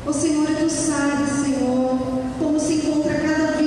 O Senhor, tu sabes, Senhor, como se encontra cada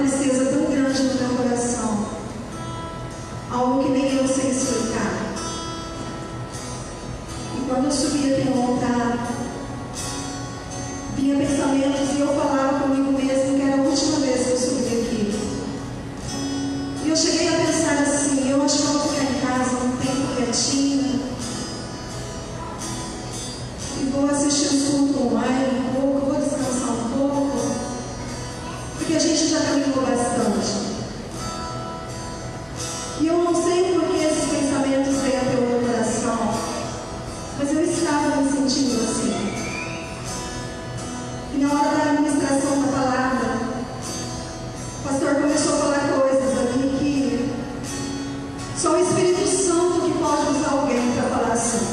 tristeza tão grande no meu coração, algo que nem eu sei explicar. E quando eu subia aqui no altar, vinha pensamentos e eu falava comigo mesmo que era a última vez que eu subia aqui. E eu cheguei a pensar assim: eu acho que eu vou ficar em casa um tempo quietinha e vou assistir o culto online um pouco, vou descansar um pouco, porque a gente já caminhou bastante. E eu não sei por que esses pensamentos veio até o meu coração, mas eu estava me sentindo assim. E na hora da administração da palavra, o pastor começou a falar coisas ali que só o Espírito Santo que pode usar alguém para falar assim.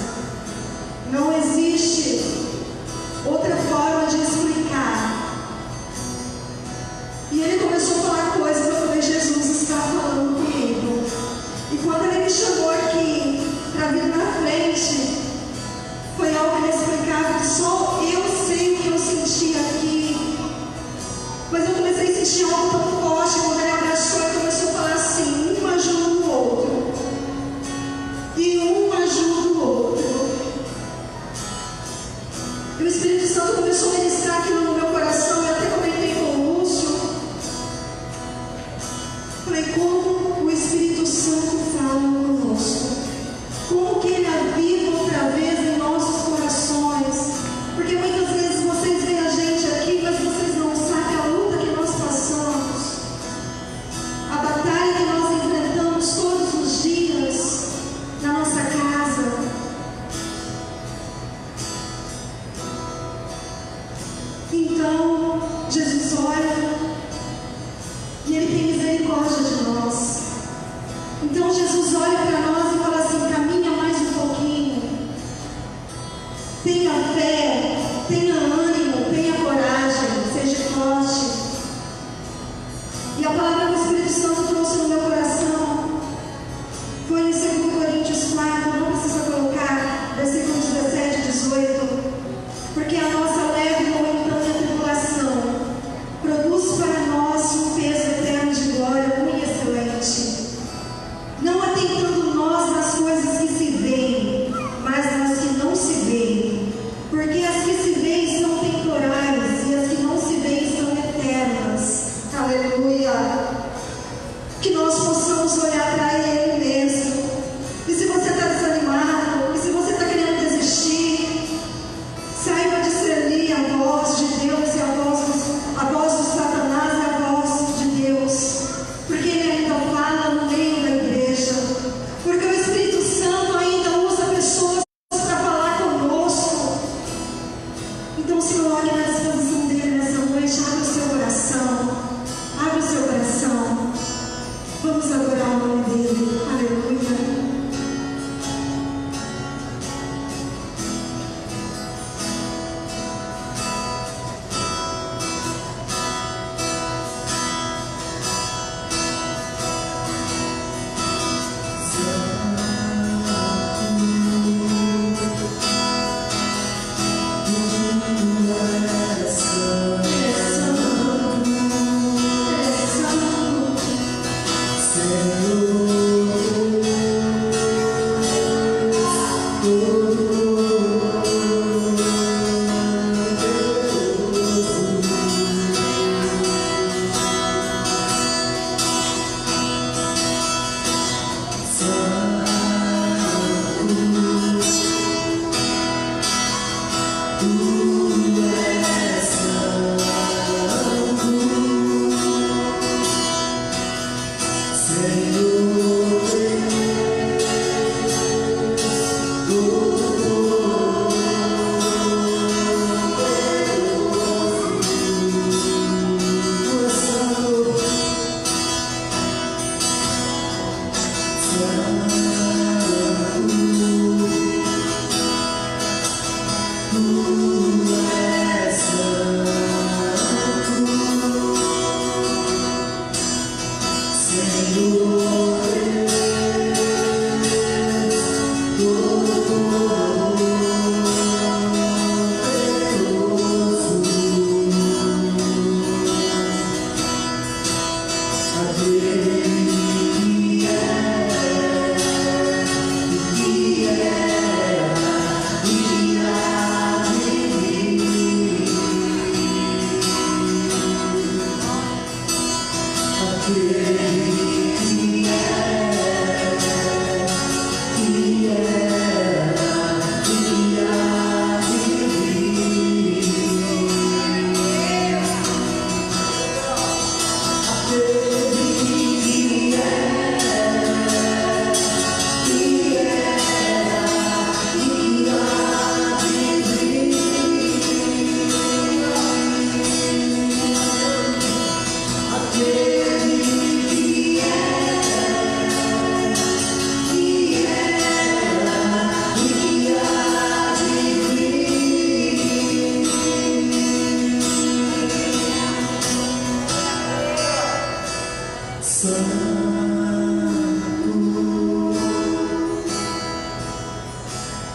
Não existe outra forma de explicar. E ele começou a falar coisas, eu falei: Jesus está falando comigo. E quando ele me chamou aqui para vir na frente, foi algo inexplicável, que só eu sei o que eu senti aqui. Mas eu comecei a sentir algo tão forte quando ele abraçou e começou a falar assim: um ajuda o outro, e um ajuda o outro. E o Espírito Santo começou a ministrar aquilo no meu coração. Eu até comentei com o Lúcio. Falei: como o Espírito Santo fala conosco, como que ele aviva outra vez em nossos corações. Porque muitas vezes vocês veem a gente aqui, mas vocês não sabem a luta que nós passamos.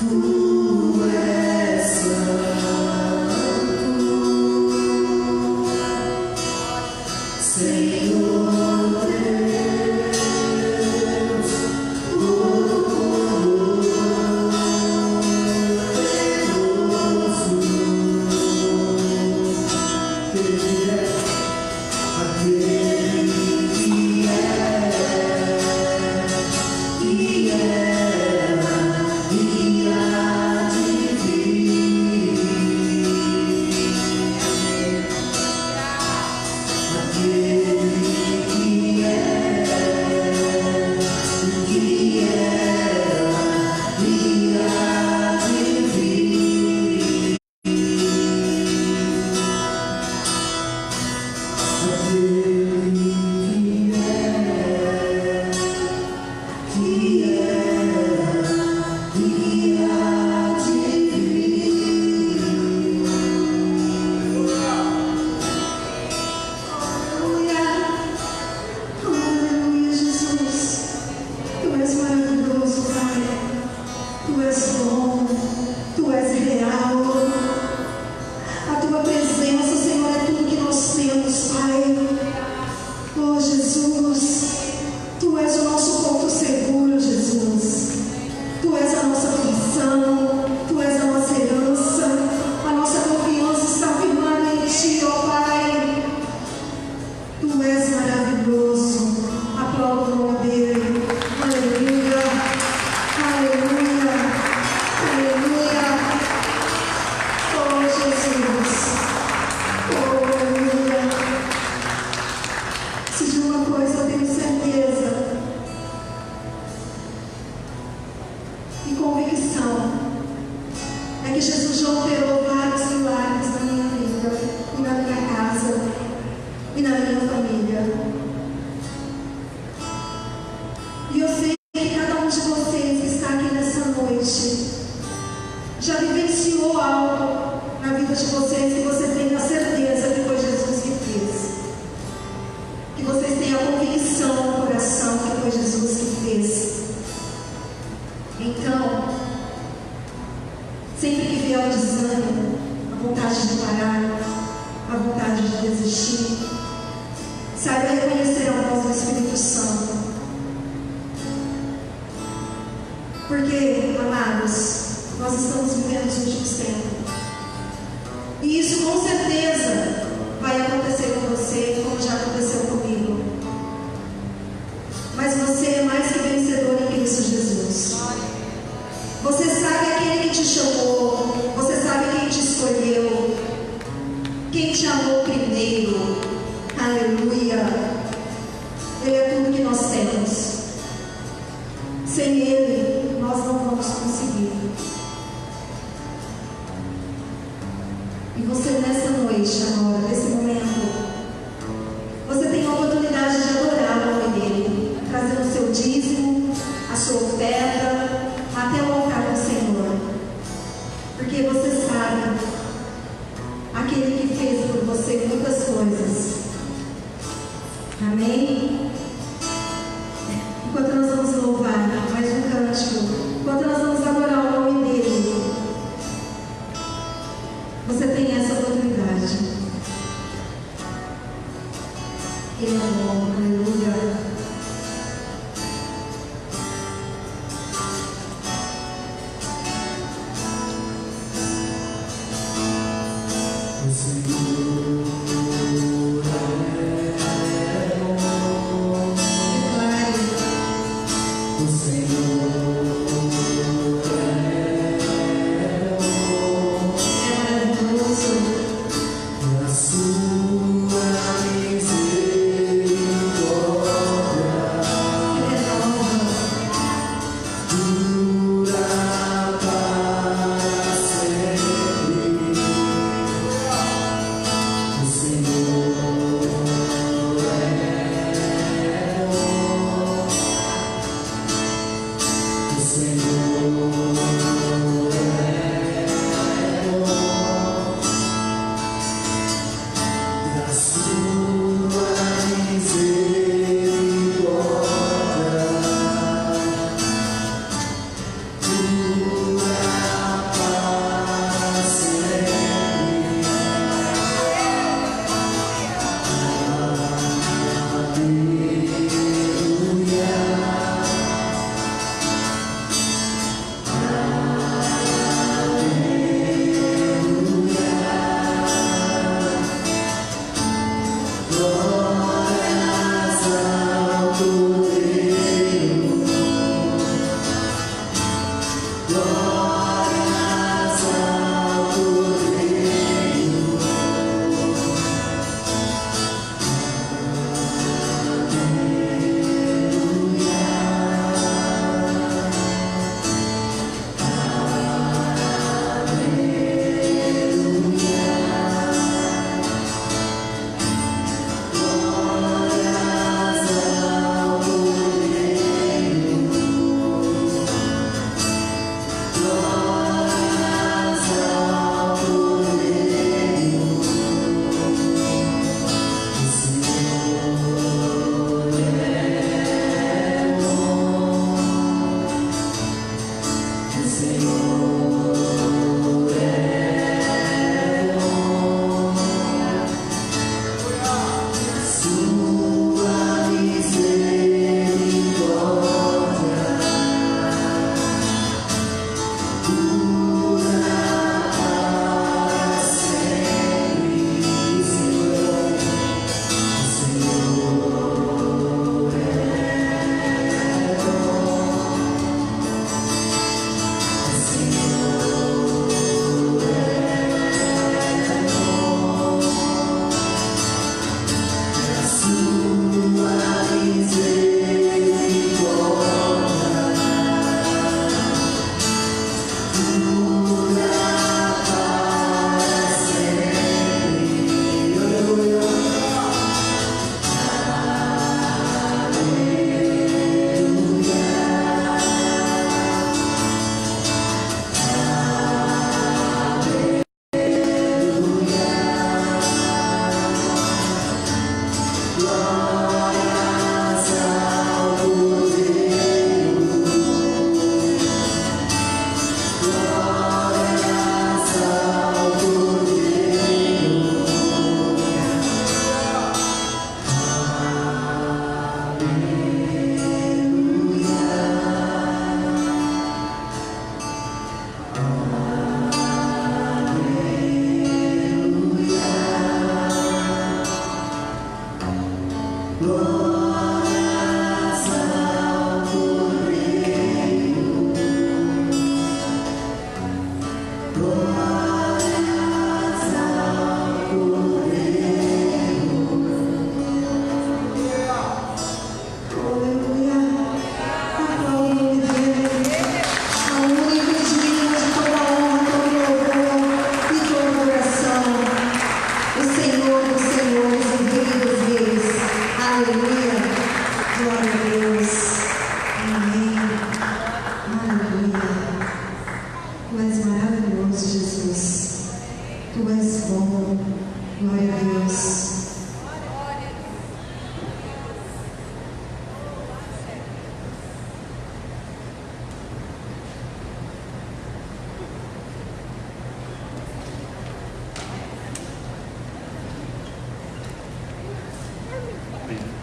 O Senhor é bom.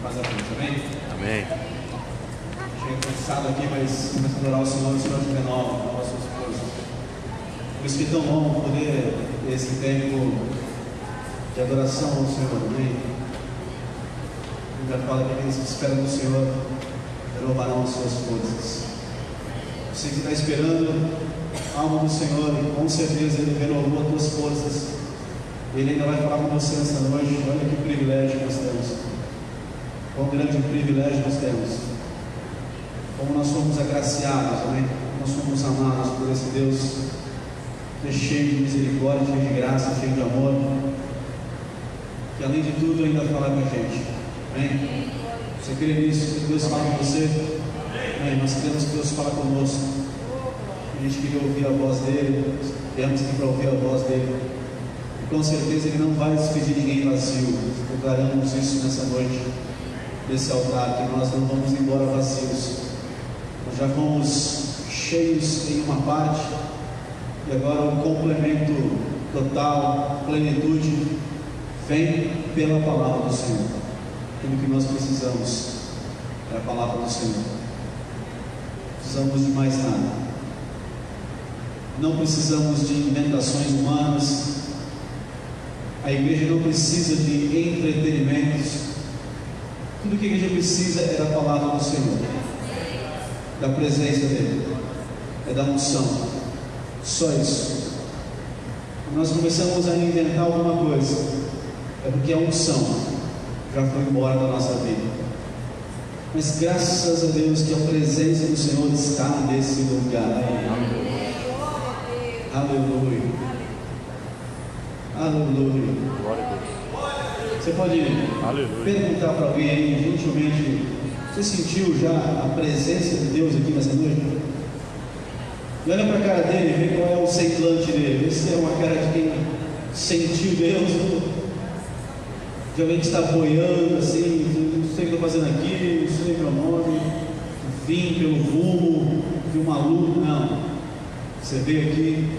Paz a Deus, amém? Amém. Cheguei cansado aqui, mas começo a adorar o Senhor te renova, com a sua esposa. Por isso que é tão bom poder ter esse tempo de adoração ao Senhor, amém? Já fala que aqueles que esperam no Senhor renovarão as suas forças. Você que está esperando a alma do Senhor, com certeza Ele renovou as tuas forças. Ele ainda vai falar com você nessa noite. Olha que privilégio nós temos. Quão grande privilégio nós temos. Como nós somos agraciados, amém? Como nós somos amados por esse Deus que é cheio de misericórdia, cheio de graça, cheio de amor, que além de tudo ainda fala com a gente, amém? Você crê nisso? Que Deus fala com você? Amém? Nós cremos que Deus fala conosco. A gente queria ouvir a voz dele, viemos aqui para ouvir a voz dele. E com certeza Ele não vai despedir ninguém vazio. Declaramos isso nessa noite, nesse altar, que nós não vamos embora vazios. Nós já fomos cheios em uma parte, e agora o complemento total, plenitude, vem pela palavra do Senhor. Tudo que nós precisamos é a palavra do Senhor. Precisamos de mais nada. Não precisamos de inventações humanas. A igreja não precisa de entretenimentos. Tudo que a igreja precisa é da palavra do Senhor, da presença dEle, é da unção. Só isso. Nós começamos a inventar alguma coisa, é porque a unção já foi embora da nossa vida. Mas graças a Deus que a presença do Senhor está nesse lugar. Aleluia. Aleluia. Glória a Deus. Você pode Aleluia. perguntar para alguém aí, gentilmente, você sentiu já a presença de Deus aqui nessa noite? E olha para a cara dele, vê qual é o semblante dele. Vê se é uma cara de quem sentiu Deus, de alguém que está boiando assim, não sei o que estou fazendo aqui, não sei meu nome, vim pelo rumo de uma luta. Não. Você veio aqui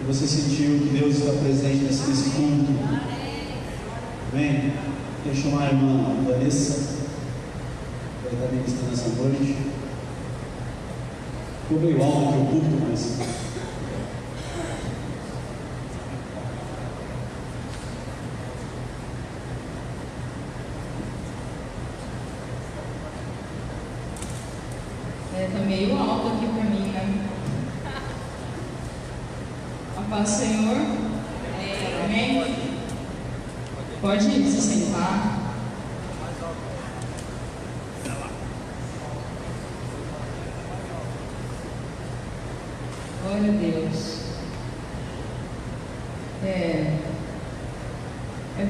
e você sentiu que Deus está presente nesse culto. Amém? Deixa eu chamar a irmã Vanessa, vai estar ministrando essa noite. Ficou meio alto aqui o culto, mas tá meio alto aqui para mim, né? A paz do Senhor. Amém? Pode se sentar. Glória a Deus. Deus. É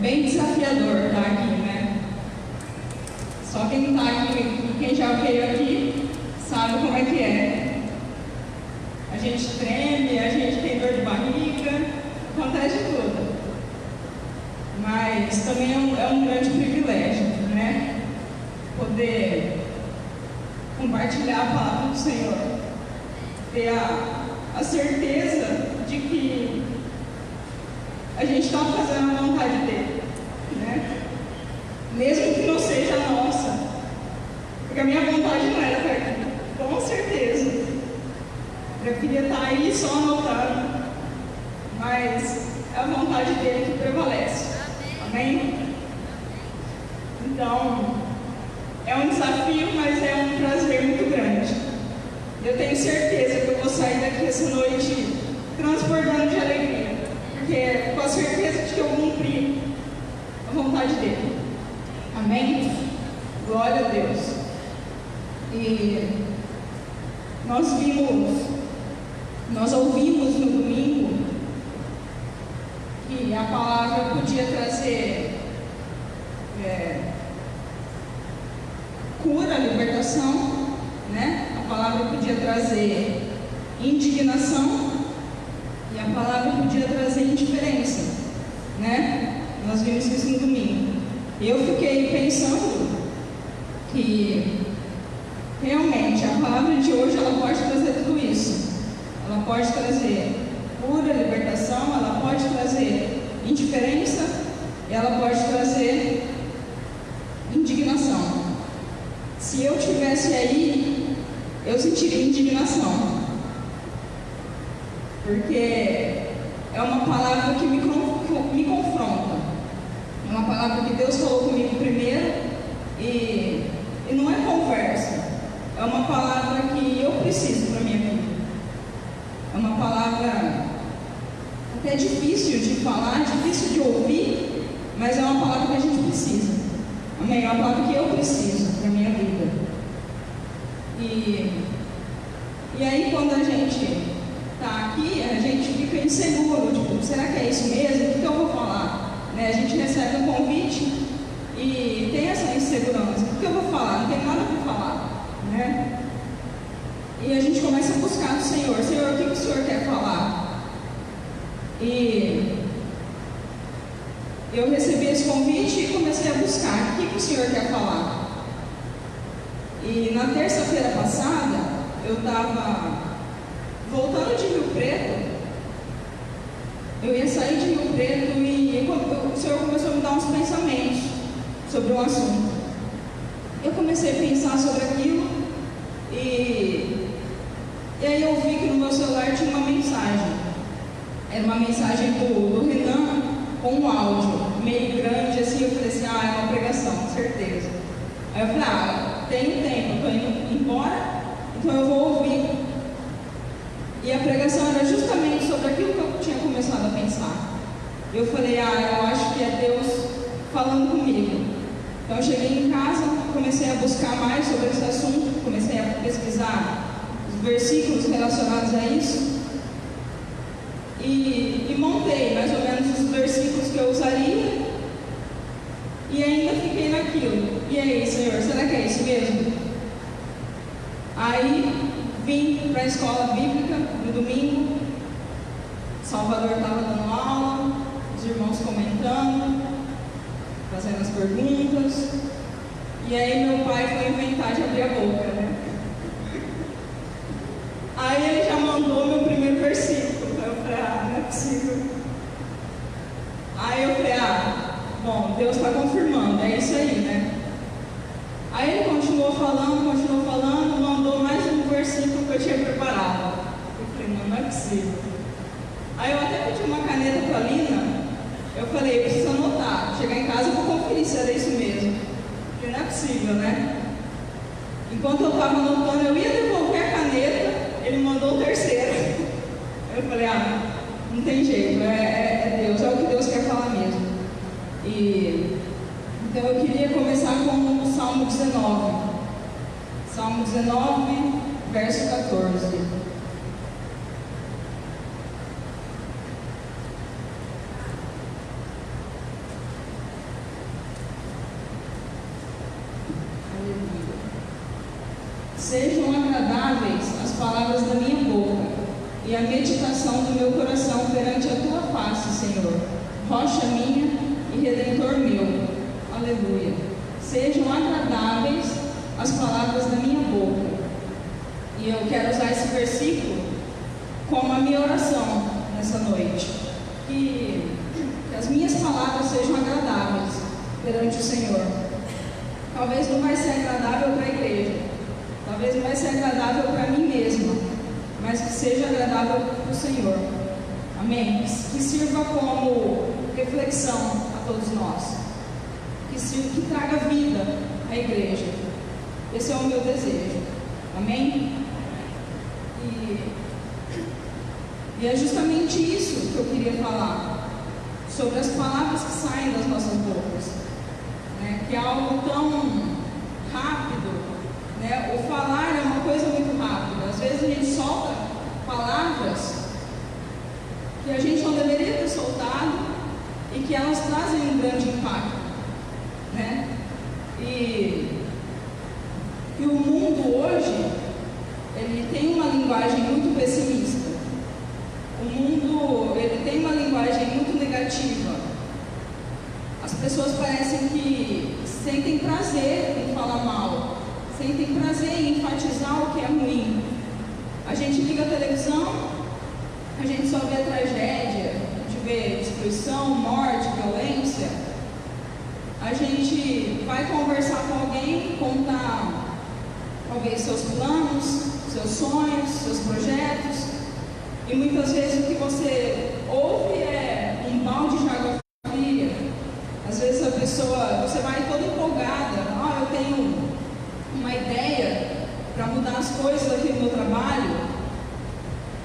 bem desafiador estar aqui, né? Só quem está aqui, quem já veio aqui, sabe como é que é. A gente treme, a gente tem dor de barriga, acontece de tudo. Mas também é um grande privilégio, né? Poder compartilhar a palavra do Senhor. Ter a certeza de que a gente está fazendo a vontade dele, né? Mesmo que não seja a nossa, porque a minha vontade não era estar aqui, com certeza. Eu queria estar aí só anotando, mas é a vontade dele que prevalece. Amém? Então, é um desafio, mas é um prazer muito grande. Eu tenho certeza que eu vou sair daqui essa noite transbordando de alegria, porque com a certeza de que eu cumpri a vontade dele. Amém? Glória a Deus. E nós ouvimos no domingo que a palavra podia trazer cura, libertação, né? A palavra podia trazer indignação e a palavra podia trazer indiferença, né? Nós vimos isso no domingo. Eu fiquei pensando que realmente a palavra de hoje ela pode trazer tudo isso. Ela pode trazer cura, libertação, ela pode trazer indiferença, ela pode trazer indignação. Se eu estivesse aí, eu sentiria indignação, porque é uma palavra que me confronta. É uma palavra que Deus falou comigo primeiro e não é conversa. É uma palavra que eu preciso para a minha vida. É uma palavra até difícil de falar, difícil de ouvir, mas é uma palavra que a gente precisa. Amém? É uma palavra que eu preciso para a minha vida. E aí quando a gente está aqui, a gente fica inseguro, tipo, será que é isso mesmo? O que eu vou falar? Né? A gente recebe um convite e tem essa insegurança. O que eu vou falar? Não tem nada para falar, né? E a gente começa a buscar do Senhor. Senhor, o que o Senhor quer falar? E eu recebi esse convite e comecei a buscar. O que o Senhor quer falar? E na terça-feira passada, eu estava voltando de Rio Preto. Eu ia sair de Rio Preto e o Senhor começou a me dar uns pensamentos sobre um assunto. Eu comecei a pensar sobre aquilo e aí eu vi que no meu celular tinha uma mensagem. Era uma mensagem do Renan com um áudio meio grande assim. Eu falei assim, é uma pregação, com certeza. Aí eu falei, tenho tempo, estou indo embora, então eu vou ouvir. E a pregação era justamente sobre aquilo que eu tinha começado a pensar. Eu falei, eu acho que é Deus falando comigo. Então eu cheguei em casa, comecei a buscar mais sobre esse assunto, comecei a pesquisar os versículos relacionados a isso e montei mais ou menos os versículos que eu usaria e ainda fiquei naquilo. E aí, Senhor, será que é isso mesmo? Aí vim para a escola bíblica no domingo. Salvador estava dando aula, os irmãos comentando, fazendo as perguntas. E aí meu pai foi inventar de abrir a boca, né? Aí ele já mandou meu primeiro versículo. Eu falei, não é possível. Aí eu falei, bom, Deus está confirmando, é isso aí, né? Aí ele continuou falando, mandou mais um versículo que eu tinha preparado. Eu falei, não é possível. Aí eu até pedi uma caneta para a Lina. Eu falei, eu preciso anotar. Chegar em casa eu vou conferir se era isso mesmo. Porque não é possível, né? Enquanto eu estava anotando, eu ia devolver a caneta, ele mandou o terceiro. Eu falei, não tem jeito, é Deus, é o que Deus quer falar mesmo. Então eu queria começar com o Salmo 19. Salmo 19, verso 14. Sejam agradáveis as palavras da minha boca e a meditação do meu coração perante a tua face, Senhor, rocha minha e redentor meu. Aleluia. Sejam agradáveis as palavras da minha boca. E eu quero usar esse versículo como a minha oração nessa noite. Que as minhas palavras sejam agradáveis perante o Senhor. Talvez não vai ser agradável para a igreja, talvez não vai ser agradável para mim mesma, mas que seja agradável para o Senhor. Amém? Que sirva como reflexão a todos nós, que traga vida à igreja. Esse é o meu desejo. Amém? E é justamente isso que eu queria falar, sobre as palavras que saem das nossas bocas, né? Que é algo tão rápido, né? O falar é uma coisa muito rápida. Às vezes a gente solta palavras que a gente não deveria ter soltado e que elas trazem um grande impacto, né? E o mundo hoje, ele tem uma linguagem muito pessimista. O mundo, ele tem uma linguagem muito negativa. As pessoas parecem que sentem prazer em falar mal, sentem prazer em enfatizar o que é ruim. A gente liga a televisão, a gente só vê tragédia, a gente vê destruição, morte, violência. A gente vai conversar com alguém, contar talvez seus planos, seus sonhos, seus projetos. E muitas vezes o que você ouve é um balde de água fria. Às vezes a pessoa, você vai toda empolgada, eu tenho uma ideia para mudar as coisas aqui no meu trabalho.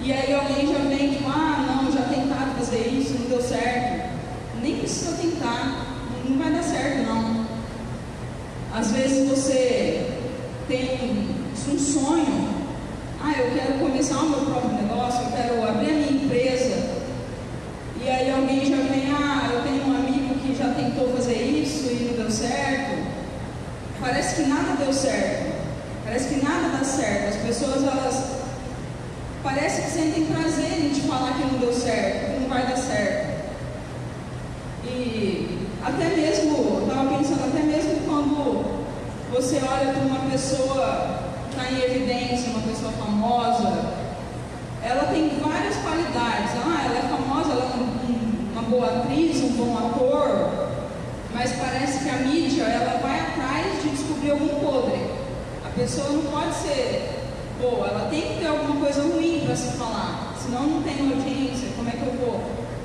E aí alguém já vem tipo, não, já tentaram fazer isso, não deu certo. Nem precisa tentar, não vai dar certo não. Às vezes você tem um sonho, eu quero começar o meu próprio negócio, eu quero abrir a minha empresa. E aí alguém já vem, eu tenho um amigo que já tentou fazer isso e não deu certo. Parece que nada deu certo, parece que nada dá certo. As pessoas, elas parece que sentem prazer em te falar que não deu certo, que não vai dar certo. E até mesmo, eu estava pensando, até mesmo quando você olha para uma pessoa que está em evidência, uma pessoa famosa, ela tem várias qualidades. Ela é famosa, ela é uma boa atriz, um bom ator, mas parece que a mídia, ela vai atrás de descobrir algum podre. A pessoa não pode ser boa, ela tem que ter alguma coisa ruim para se falar, senão não tem audiência. Como é que eu vou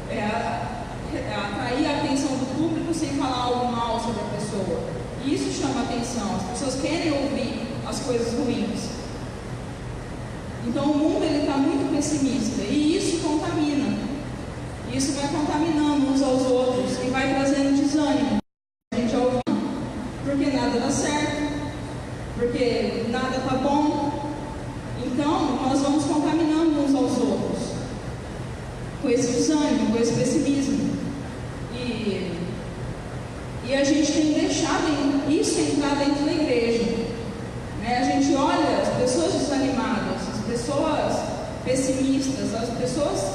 atrair a atenção do público sem falar algo mal sobre a pessoa? E isso chama atenção, as pessoas querem ouvir as coisas ruins. Então o mundo está muito pessimista e isso contamina. Isso vai contaminando uns aos outros e vai trazendo desânimo. A gente ouve, porque nada dá certo, porque nada está bom. Então nós vamos contaminando uns aos outros com esse desânimo, com esse pessimismo. E a gente tem deixado isso entrar dentro da igreja. A gente olha as pessoas desanimadas, as pessoas pessimistas, as pessoas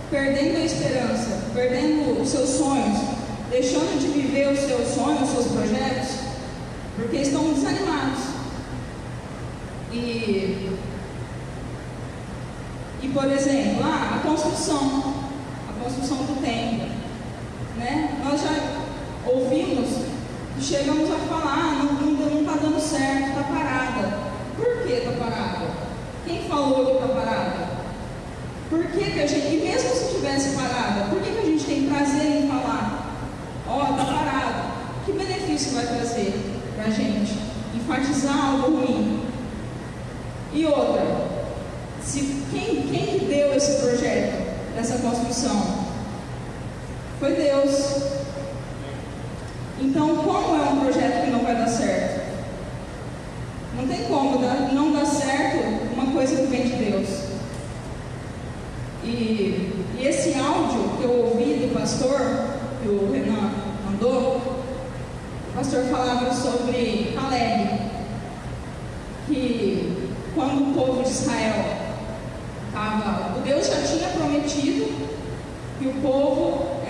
perdendo a esperança, perdendo os seus sonhos, deixando de viver os seus sonhos, os seus projetos, porque estão desanimados. E por exemplo, a construção do templo, né? Nós já ouvimos, chegamos a falar, não está dando certo, está parada. Por que está parada? Quem falou que está parada? Por que a gente, e mesmo se estivesse parada, por que a gente tem prazer em falar? Está parada. Que benefício vai trazer para a gente? Enfatizar algo ruim. E outra, quem que deu esse projeto, dessa construção? Foi Deus. Então, como é um projeto que não vai dar certo? Não tem como não dar certo uma coisa que vem de Deus. E esse áudio que eu ouvi do pastor, que o Renan mandou, o pastor falava sobre Caleb, que quando o povo de Israel o Deus já tinha prometido que o povo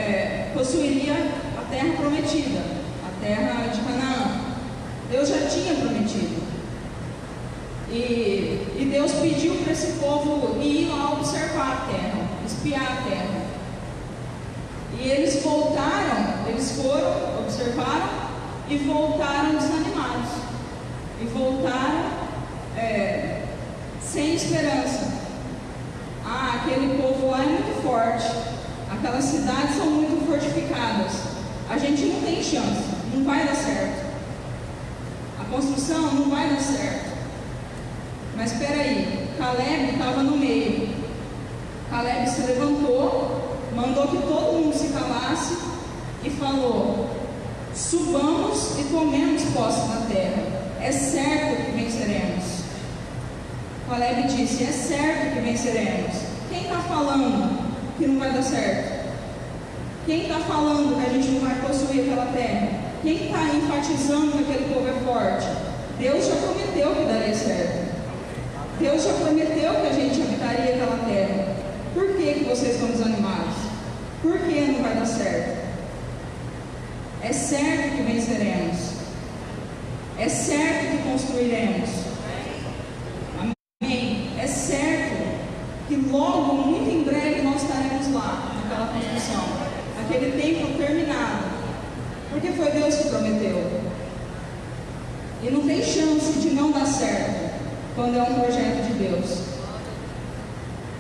possuiria a terra prometida, a terra de Canaã. Deus já tinha prometido. E Deus pediu para esse povo ir lá observar a terra, espiar a terra. E eles voltaram, eles foram, observaram e voltaram desanimados. E voltaram sem esperança. Aquele povo lá é muito forte, aquelas cidades são muito fortificadas, a gente não tem chance, não vai dar certo, a construção não vai dar certo. Mas espera aí, Caleb estava no meio. Caleb se levantou, mandou que todo mundo se calasse e falou: subamos e tomemos posse da terra, é certo que venceremos. Caleb disse: é certo que venceremos. Quem está falando que não vai dar certo? Quem está falando que a gente não vai possuir aquela terra? Quem está enfatizando que aquele povo é forte? Deus já prometeu que daria certo. Deus já prometeu que a gente habitaria aquela terra. Por que vocês estão desanimados? Por que não vai dar certo? É certo que venceremos. É certo que construiremos. É certo que logo, muito em breve, nós estaremos lá, naquela construção, aquele templo terminado, porque foi Deus que prometeu. E não tem chance de não dar certo quando é um projeto de Deus.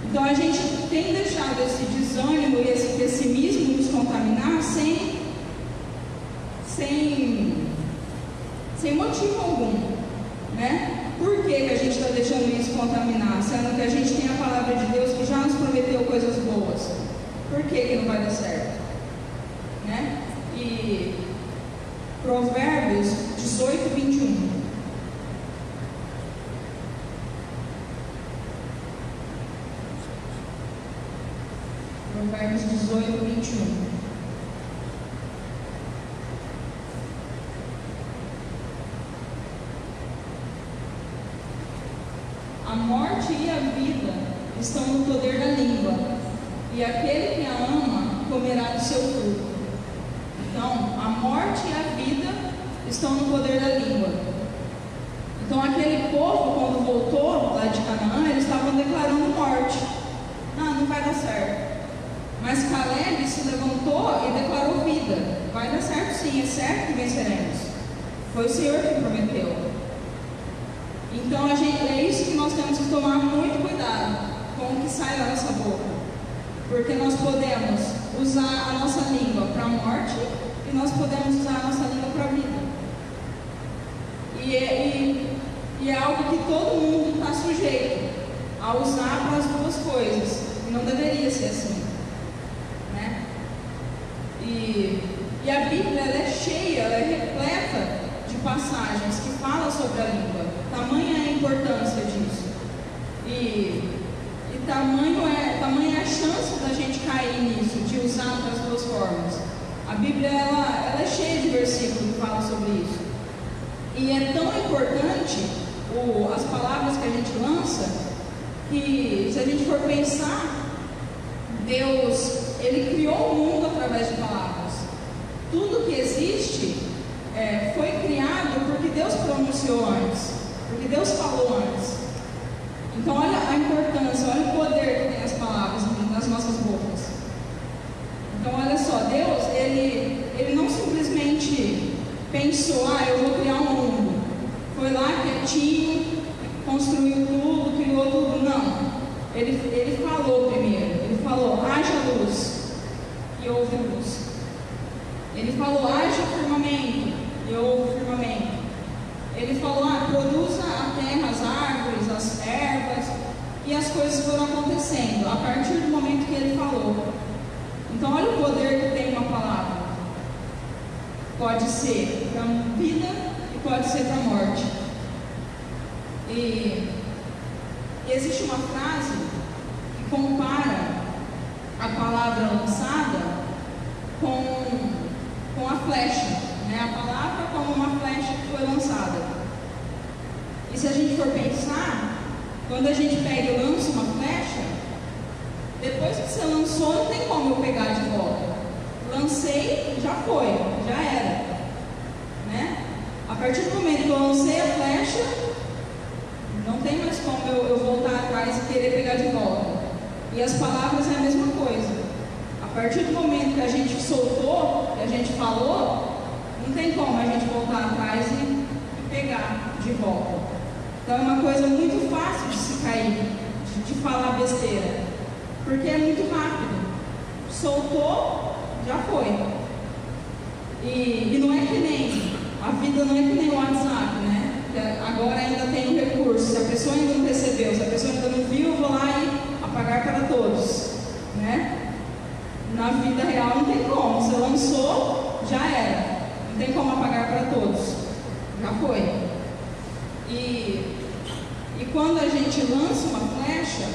Então a gente tem deixado esse desânimo e esse pessimismo nos contaminar sem motivo algum, né? Por que a gente está deixando isso contaminar? Sendo que a gente tem a palavra de Deus que já nos prometeu coisas boas. Por que não vai dar certo? Né? E Provérbios 18, 21. Provérbios 18, 21. A morte e a vida estão no poder da língua, e aquele que a ama comerá do seu fruto. Então, a morte e a vida estão no poder da língua. Então, aquele povo, quando voltou lá de Canaã, eles estavam declarando morte. Não vai dar certo. Mas Caleb se levantou e declarou vida. Vai dar certo sim, é certo que venceremos. Foi o Senhor que prometeu. Então é isso que nós temos que tomar muito cuidado com o que sai da nossa boca, porque nós podemos usar a nossa língua para a morte e nós podemos usar a nossa língua para a vida. E é algo que todo mundo está sujeito a usar para as duas coisas, e não deveria ser assim, né? E a Bíblia ela é cheia, ela é repleta de passagens que falam sobre a língua. Tamanha é a importância disso. E tamanha é a chance da gente cair nisso, de usar das duas formas. A Bíblia ela é cheia de versículos que falam sobre isso. E é tão importante as palavras que a gente lança, que se a gente for pensar, Deus, Ele criou o mundo através de palavras. Tudo que existe foi criado porque Deus pronunciou antes. Porque Deus falou antes. Então olha a importância, olha o poder que tem as palavras nas nossas bocas. Então olha só, Deus, ele não simplesmente pensou: eu vou criar um mundo. Foi lá quietinho, construiu tudo, criou tudo. Não. Ele falou primeiro. Ele falou: haja luz, e houve luz. Ele falou: haja firmamento, e houve firmamento. Ele falou: produza a terra, as árvores, as ervas, e as coisas foram acontecendo a partir do momento que ele falou. Então olha o poder que tem uma palavra. Pode ser para a vida e pode ser para a morte. E existe uma frase que compara a palavra lançada com a flecha, né? A palavra como uma flecha que foi lançada. E se a gente for pensar, quando a gente pega e lança uma flecha, depois que você lançou, não tem como eu pegar de volta. Lancei, já foi, já era, né? A partir do momento que eu lancei a flecha, não tem mais como eu voltar atrás e querer pegar de volta. E as palavras é a mesma coisa. A partir do momento que a gente soltou, que a gente falou, não tem como a gente voltar atrás e pegar de volta. Então é uma coisa muito fácil de se cair, de falar besteira, porque é muito rápido. Soltou, já foi. E não é que nem, a vida não é que nem o WhatsApp, né? Que agora ainda tem um recurso. Se a pessoa ainda não recebeu, se a pessoa ainda não viu, eu vou lá e apagar para todos, né? Na vida real não tem como. Você lançou, já era. Não tem como apagar para todos. Já foi. E quando a gente lança uma flecha,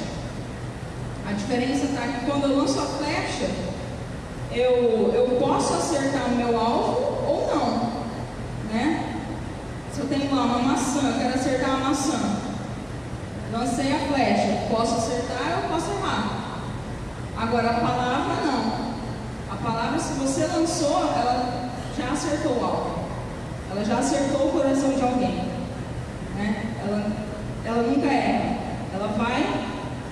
a diferença está que quando eu lanço a flecha, eu posso acertar o meu alvo ou não, né? Se eu tenho lá uma maçã, eu quero acertar uma maçã, lancei a flecha, posso acertar ou posso errar. Agora a palavra não. A palavra, se você lançou, ela já acertou o alvo, ela já acertou o coração de alguém, né? Ela nunca erra. Ela vai,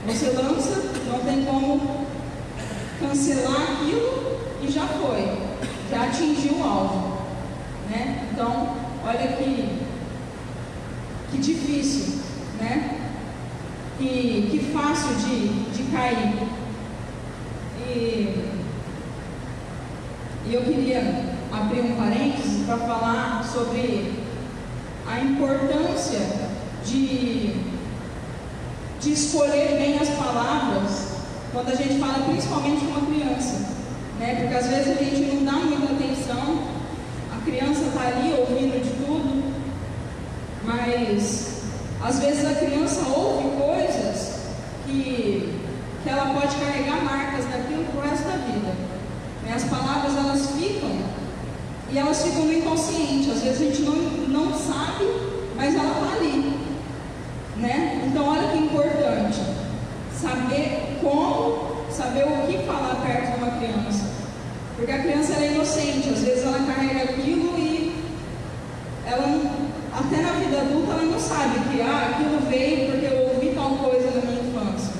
você lança, não tem como cancelar aquilo e já foi, já atingiu o alvo, né? Então, olha que difícil, né? Que fácil de cair. E eu queria abrir um parênteses para falar sobre a importância de escolher bem as palavras quando a gente fala principalmente com uma criança, né? Porque às vezes a gente não dá muita atenção, a criança está ali ouvindo de tudo, mas às vezes a criança ouve coisas que ela pode carregar marcas daquilo pro resto da vida, né? As palavras elas ficam e elas ficam no inconsciente, às vezes a gente não sabe, mas ela está ali, né? Então olha que importante saber o que falar perto de uma criança, porque a criança ela é inocente, às vezes ela carrega aquilo e ela até na vida adulta ela não sabe que aquilo veio porque eu ouvi tal coisa na minha infância.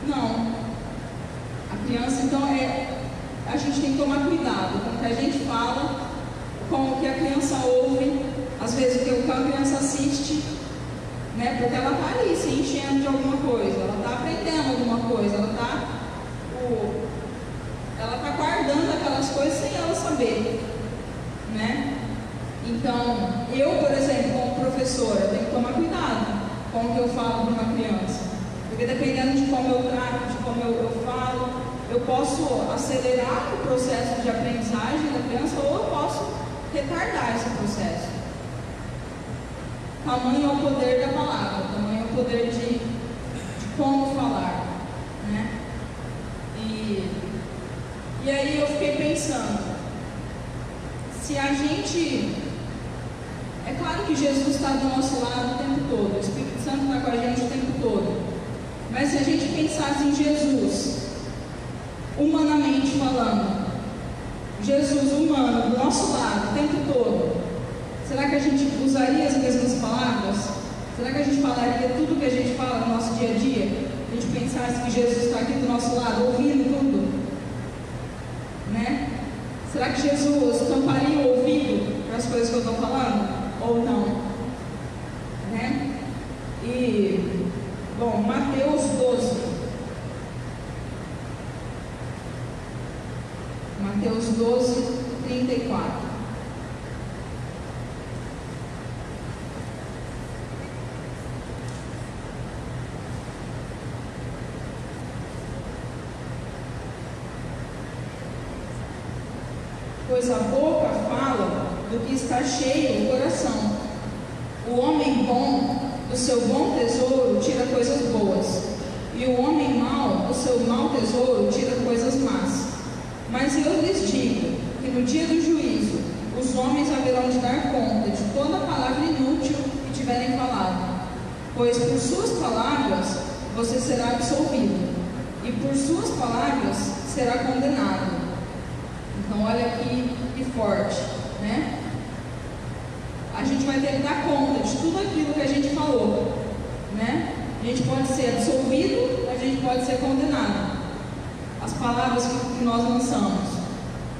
Não, a criança então a gente tem que tomar cuidado com o que a gente fala, com o que a criança ouve, às vezes o que a criança assiste, né? Porque ela está ali se enchendo de alguma coisa, ela está aprendendo alguma coisa, ela está guardando aquelas coisas sem ela saber, né? Então, eu, por exemplo, como professora, eu tenho que tomar cuidado com o que eu falo para uma criança, porque dependendo de como eu trato, de como eu falo, eu posso acelerar o processo de aprendizagem da criança ou eu posso retardar esse processo. Tamanho é o poder da palavra, tamanho é o poder de como falar, né? E aí eu fiquei pensando, se a gente... É claro que Jesus está do nosso lado o tempo todo, o Espírito Santo está com a gente o tempo todo, mas se a gente pensasse em Jesus, humanamente falando, Jesus humano do nosso lado o tempo todo, será que a gente usaria as mesmas palavras? Será que a gente falaria tudo que a gente fala no nosso dia a dia? A gente pensasse que Jesus está aqui do nosso lado, ouvindo tudo, né? Será que Jesus tamparia o ouvido para as coisas que eu estou falando? Ou não? Né? E, bom, Mateus 12. Mateus 12, 34. Pois a boca fala do que está cheio o coração. O homem bom do seu bom tesouro tira coisas boas, e o homem mau do seu mau tesouro tira coisas más. Mas eu lhes digo que no dia do juízo os homens haverão de dar conta de toda palavra inútil que tiverem falado. pois por suas palavras você será absolvido, e por suas palavras será condenado. Então olha que forte, né? A gente vai ter que dar conta de tudo aquilo que a gente falou, né? A gente pode ser absolvido, a gente pode ser condenado. As palavras que nós lançamos,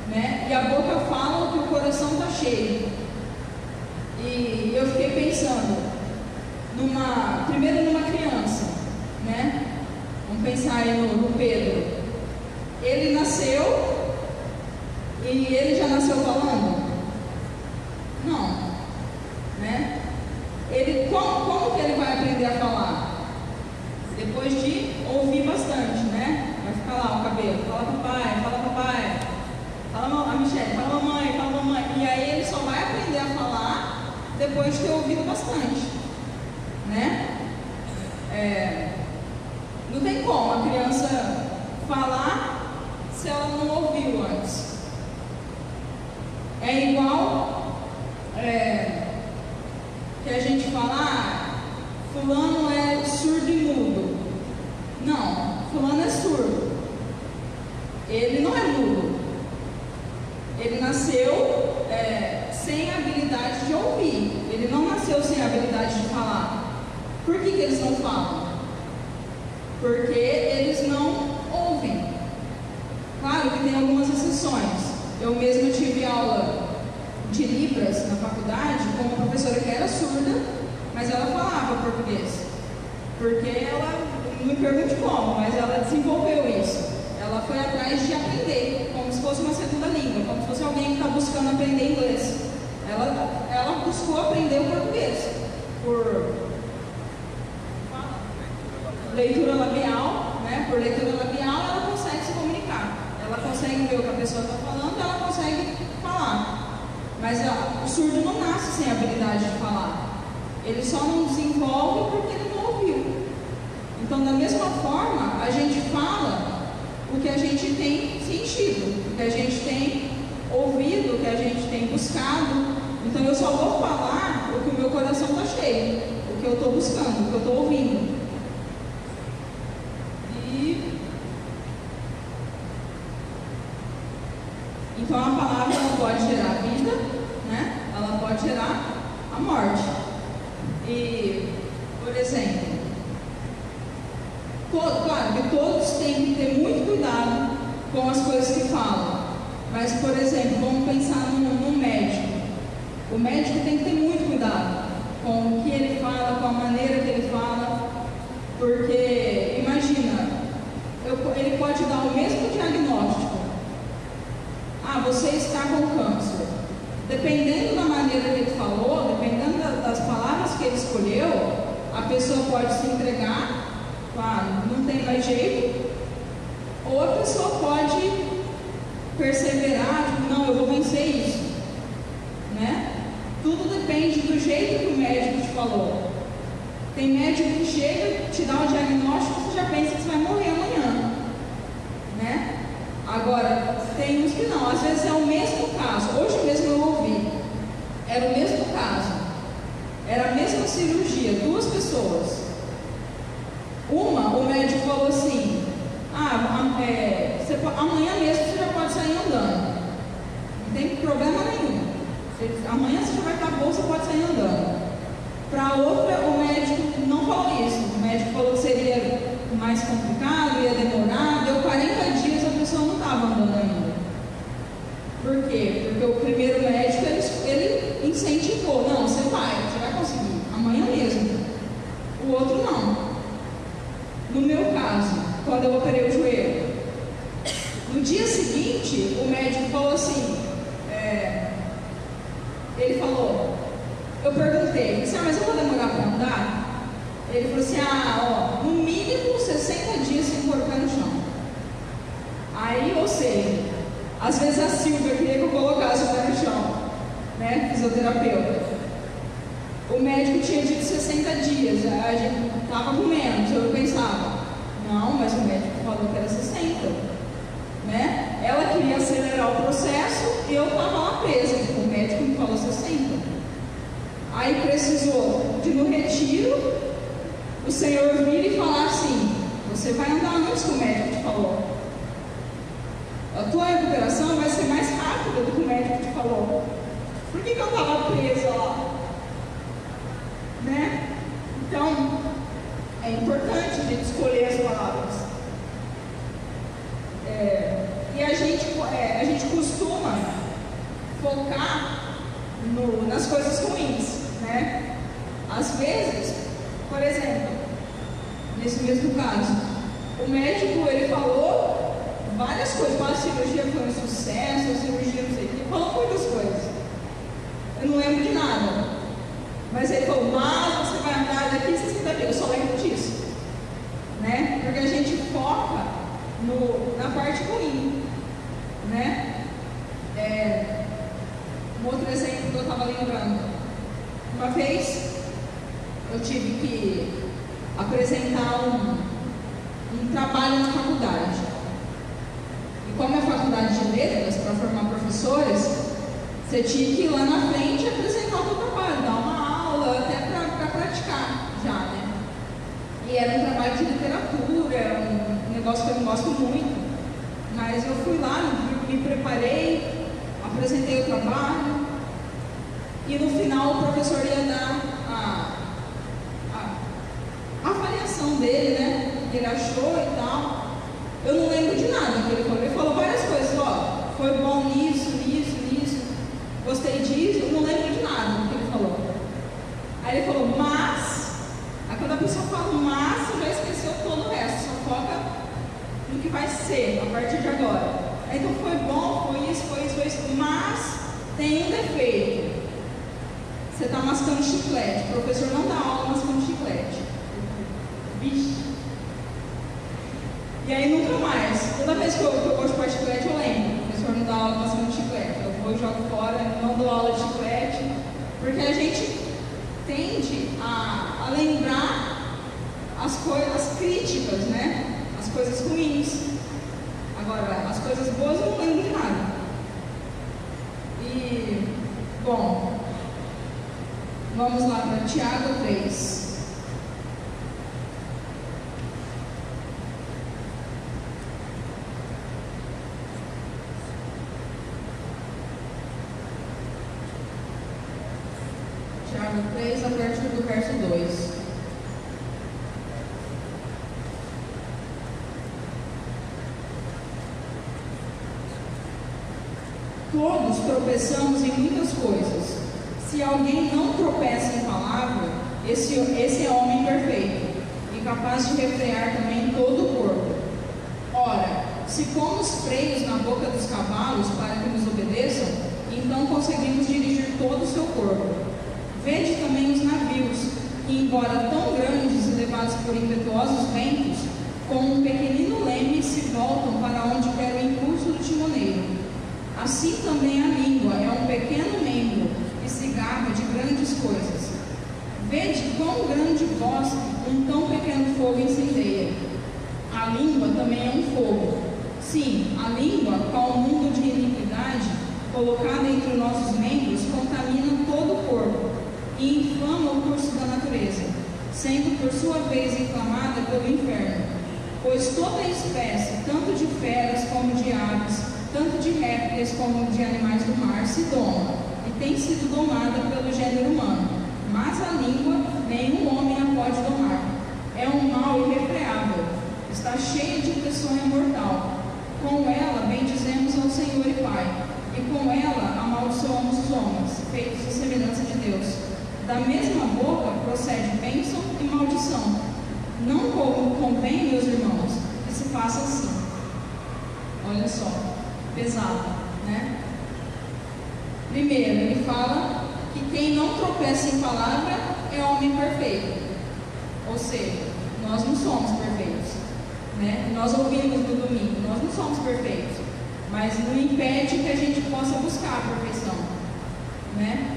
né? E a boca fala o que o coração está cheio. E eu fiquei pensando primeiro numa criança, né? Vamos pensar aí no Pedro. Ele nasceu e ele já nasceu falando? Não, né? Como que ele vai aprender a falar? Depois de ouvir bastante, né? Vai ficar lá o cabelo, fala papai, fala a Michelle, fala mamãe, e aí ele só vai aprender a falar depois de ter ouvido bastante, né? Não tem como a criança falar se ela não ouviu antes. É igual que a gente fala, fulano é surdo e mudo. Não, fulano é surdo. Ele não é mudo. Ele nasceu sem a habilidade de ouvir. Ele não nasceu sem a habilidade de falar. Por que eles não falam? Porque eles não ouvem. Claro que tem algumas exceções. Eu mesma tive aula de Libras na faculdade com uma professora que era surda, mas ela falava português. Porque ela, não me pergunte como, mas ela desenvolveu isso. Ela foi atrás de aprender, como se fosse uma segunda língua, como se fosse alguém que está buscando aprender inglês. Ela buscou aprender o português por leitura labial, né? Por leitura labial ela consegue se comunicar. Ela consegue ver o que a pessoa está falando, ela consegue falar. Mas o surdo não nasce sem a habilidade de falar. Ele só não desenvolve porque ele não ouviu. Então, da mesma forma, a gente fala o que a gente tem sentido, o que a gente tem ouvido, o que a gente tem buscado. Então, eu só vou falar o que o meu coração está cheio, o que eu estou buscando, o que eu estou ouvindo. Então a palavra ela pode gerar vida, né? Ela pode gerar a morte. E, por exemplo, claro que todos têm que ter muito cuidado com as coisas que falam. Mas, por exemplo, vamos pensar num médico. O médico tem que ter muito cuidado com o que ele fala, com a maneira que ele fala. Porque, imagina, ele pode dar o mesmo diagnóstico. Você está com câncer. Dependendo da maneira que ele falou, dependendo das palavras que ele escolheu, a pessoa pode se entregar, claro, não tem mais jeito, ou a pessoa pode perseverar, não, eu vou vencer isso, né? Tudo depende do jeito que o médico te falou. Tem médico que chega, te dá um diagnóstico, você já pensa que você vai morrer amanhã, né? Agora, tem uns que não, às vezes é o mesmo caso. Hoje mesmo eu ouvi, era o mesmo caso, era a mesma cirurgia, duas pessoas. Uma, o médico falou assim, amanhã mesmo você já pode sair andando, não tem problema nenhum, amanhã você já vai estar bom, você pode sair andando. Para a outra, o médico não falou isso, o médico falou que seria mais complicado, ia demorar, deu 40 dias, a pessoa não estava andando ainda. Por quê? Porque o primeiro médico, ele incentivou, não, você vai conseguir, amanhã mesmo. O outro não. No meu caso, quando eu operei o joelho, no dia seguinte, o médico falou assim, ele falou, eu perguntei, mas eu vou demorar para andar? Ele falou assim, no mínimo 60 dias sem pôr o pé no chão. Aí, ou seja, às vezes a Silvia queria que eu colocasse o pé no chão, né, fisioterapeuta. O médico tinha dito 60 dias, a gente estava com menos, eu pensava, não, mas o médico falou que era 60, né? Ela queria acelerar o processo e eu estava lá presa, o médico me falou 60. Aí precisou de ir no retiro, o Senhor vir e falar assim: você vai andar antes que o médico te falou. A tua recuperação vai ser mais rápida do que o médico te falou. Por que eu estava presa lá? Né? Então, é importante a gente escolher as palavras. E a gente costuma focar nas coisas ruins, né? Às vezes, por exemplo, nesse mesmo caso, o médico ele falou várias coisas, a cirurgia foi um sucesso, a cirurgia não sei o que, ele falou muitas coisas. Eu não lembro de nada, mas ele falou: mas você vai andar daqui 60 dias, eu só lembro disso, né? Porque a gente foca na parte ruim, né? Um outro exemplo que eu estava lembrando, uma vez eu tive que apresentar um trabalho na faculdade, e como é faculdade de letras, para formar professores, você tinha que ir lá na frente e apresentar o seu trabalho, dar uma aula, até para praticar já, né? E era um trabalho de literatura, um negócio que eu não gosto muito, mas eu fui lá, me preparei, apresentei o trabalho, e no final o professor ia dar a avaliação dele, né? Que ele achou e tal. Eu não lembro de nada que ele falou. Ele falou várias coisas, ó, foi bom nisso, gostei disso, eu não lembro de nada do que ele falou. Aí ele falou: mas, aí quando a pessoa fala mas, você já esqueceu todo o resto, só foca no que vai ser a partir de agora. Aí, então foi bom, foi isso, mas tem um defeito. Você está mascando chiclete, o professor não dá aula mascando chiclete. Vixe. E aí nunca mais, toda vez que eu vou chupar chiclete, eu lembro: o professor não dá aula mascando chiclete. Eu vou e jogo fora, não dou aula de chiclete, porque a gente tende a lembrar as coisas, as críticas, né? As coisas ruins. Agora, as coisas boas eu não lembro de nada. E, bom, vamos lá para Tiago 3. Tiago 3, a partir do verso 2. Todos tropeçamos em muitas coisas. Se alguém não tropeça em palavra, esse é homem perfeito, e capaz de refrear também todo o corpo. Ora, se pomos freios na boca dos cavalos para que nos obedeçam, então conseguimos dirigir todo o seu corpo. Vede também os navios, que, embora tão grandes e levados por impetuosos ventos, com um pequenino leme se voltam para onde quer o impulso do timoneiro. Assim também a língua é um pequeno membro que se gaba de grandes coisas. Vede quão grande bosque um tão pequeno fogo incendeia. A língua também é um fogo. Sim, a língua, qual mundo de iniquidade, colocada entre nossos membros, contamina todo o corpo e inflama o curso da natureza, sendo por sua vez inflamada pelo inferno. Pois toda espécie, tanto de feras como de aves, tanto de répteis como de animais do mar, se doma, e tem sido domada pelo gênero humano. Mas a língua, nenhum homem a pode domar. É um mal irrefreável, está cheia de peçonha mortal. Com ela bendizemos ao Senhor e Pai, e com ela amaldiçoamos os homens, feitos à semelhança de Deus. Da mesma boca procede bênção e maldição. Não convém, meus irmãos, que se faça assim. Olha só, pesado, né? Primeiro, ele fala que quem não tropeça em palavra é homem perfeito. Ou seja, nós não somos perfeitos, né? Nós ouvimos no domingo, nós não somos perfeitos, mas não impede que a gente possa buscar a perfeição, né?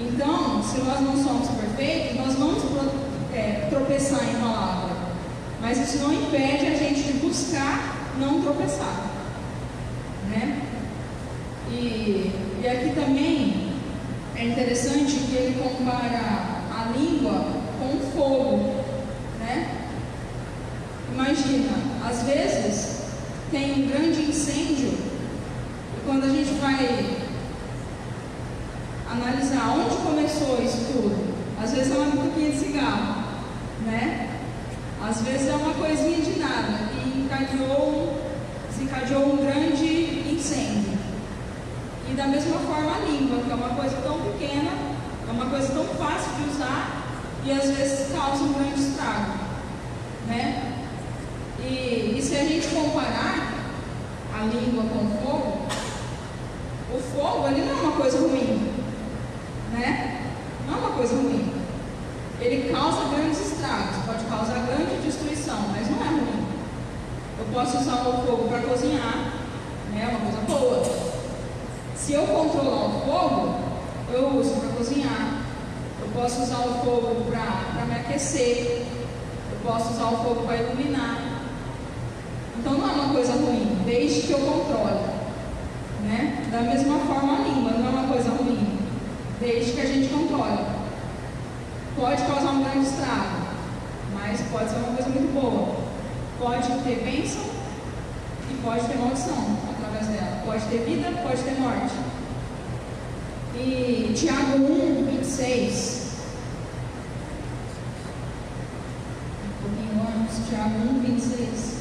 Então, se nós não somos perfeitos, nós vamos tropeçar em palavra, mas isso não impede a gente de buscar não tropeçar, né? E aqui também é interessante que ele compara a língua com fogo, né? Imagina, às vezes tem um grande incêndio e quando a gente vai analisar onde começou isso tudo, às vezes é uma boquinha de cigarro, né? Às vezes é uma coisinha de nada e desencadeou um grande incêndio. E da mesma forma a língua, que é uma coisa tão pequena, é uma coisa tão fácil de usar e às vezes causa um grande estrago, né? E se a gente comparar a língua com o fogo ele não é uma coisa ruim, né? Não é uma coisa ruim. Ele causa grandes estragos, pode causar grande destruição, mas não é ruim. Eu posso usar o fogo para cozinhar, né? É uma coisa boa. Se eu controlar o fogo, eu uso para cozinhar. Eu posso usar o fogo para me aquecer. Eu posso usar o fogo para iluminar. Então não é uma coisa ruim, desde que eu controle, né? Da mesma forma a língua não é uma coisa ruim, desde que a gente controle. Pode causar um grande estrago, mas pode ser uma coisa muito boa. Pode ter bênção e pode ter maldição através dela. Pode ter vida, pode ter morte. E Tiago 1:26. Um pouquinho antes, Tiago 1:26.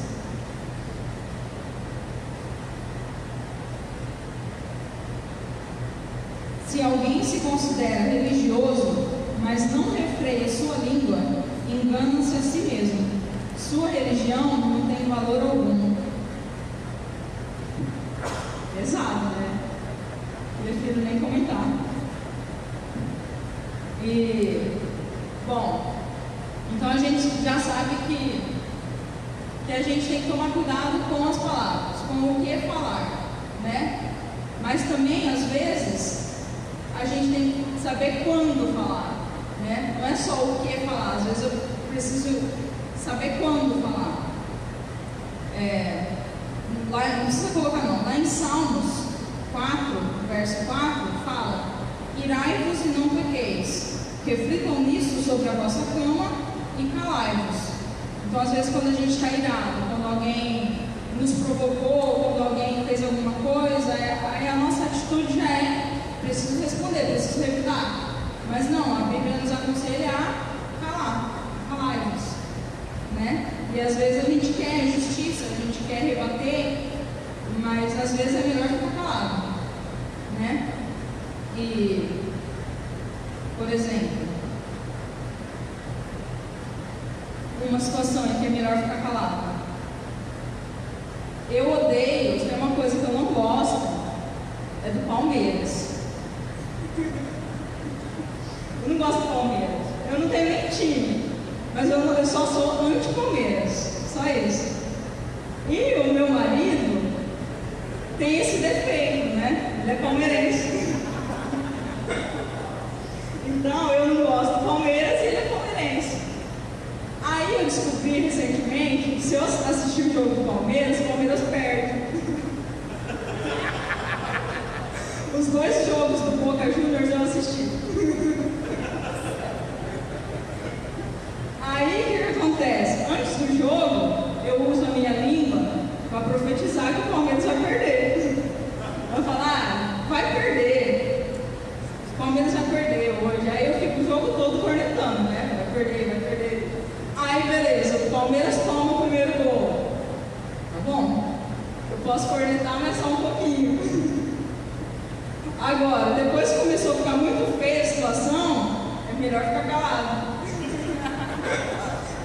Se alguém se considera religioso, mas não refreia sua língua, engana-se a si mesmo. Sua religião não tem valor algum. Pesado, né? Prefiro nem comentar. E, bom, então a gente já sabe que a gente tem que tomar cuidado com as palavras, com o que falar, né? Mas também, às vezes, a gente tem que saber quando falar, né? Não é só o que falar, às vezes eu preciso saber quando falar. Lá, não precisa colocar não, lá em Salmos 4, verso 4, fala: irai-vos e não pequeis, reflitam nisso sobre a vossa cama e calai-vos. Então, às vezes, quando a gente está irado, quando alguém nos provocou, quando alguém fez alguma coisa, aí a nossa atitude já é: preciso responder, preciso revidar. Mas não, a Bíblia nos aconselha a calar-nos, né? E às vezes a gente quer justiça, a gente quer rebater, mas às vezes é melhor ficar calado, né? E, por exemplo, uma situação em que é melhor ficar calado. Eu odeio, se tem uma coisa que eu não gosto, é do Palmeiras. Eu não gosto do Palmeiras. Eu não tenho nem time, mas eu só sou anti-Palmeiras. Só isso. E o meu marido tem esse defeito, né? Ele é palmeirense. Então eu não gosto do Palmeiras e ele é palmeirense. Aí eu descobri recentemente que se eu assistir o jogo do Palmeiras, o Palmeiras perde. Os 2 jogos do Boca Juniors eu assisti. Aí o que acontece? Antes do jogo, eu uso a minha língua para profetizar que o Palmeiras vai perder. Eu falo: vai perder. O Palmeiras vai perder hoje. Aí eu fico o jogo todo cornetando, né? Vai perder, vai perder. Aí beleza, o Palmeiras toma o primeiro gol. Tá bom? Eu posso cornetar, mas só um pouquinho. Agora, depois que começou a ficar muito feia a situação, é melhor ficar calado.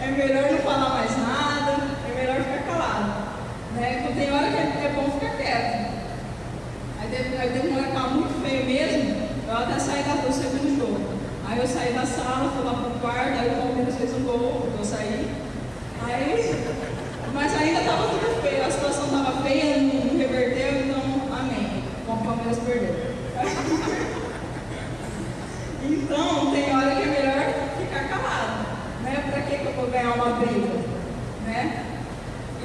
É melhor não falar mais nada, é melhor ficar calado, né? Porque tem hora que é bom ficar quieto. Aí teve uma hora que estava muito feio mesmo, eu até saí do segundo jogo. Aí eu saí da sala, fui lá pro quarto, aí o Palmeiras fez um gol, eu saí. Mas ainda estava tudo feio, a situação estava feia, não reverteu, então amém. Bom, o Palmeiras perdeu. Então, tem hora que é melhor ficar calado, né? Para que eu vou ganhar uma briga, né?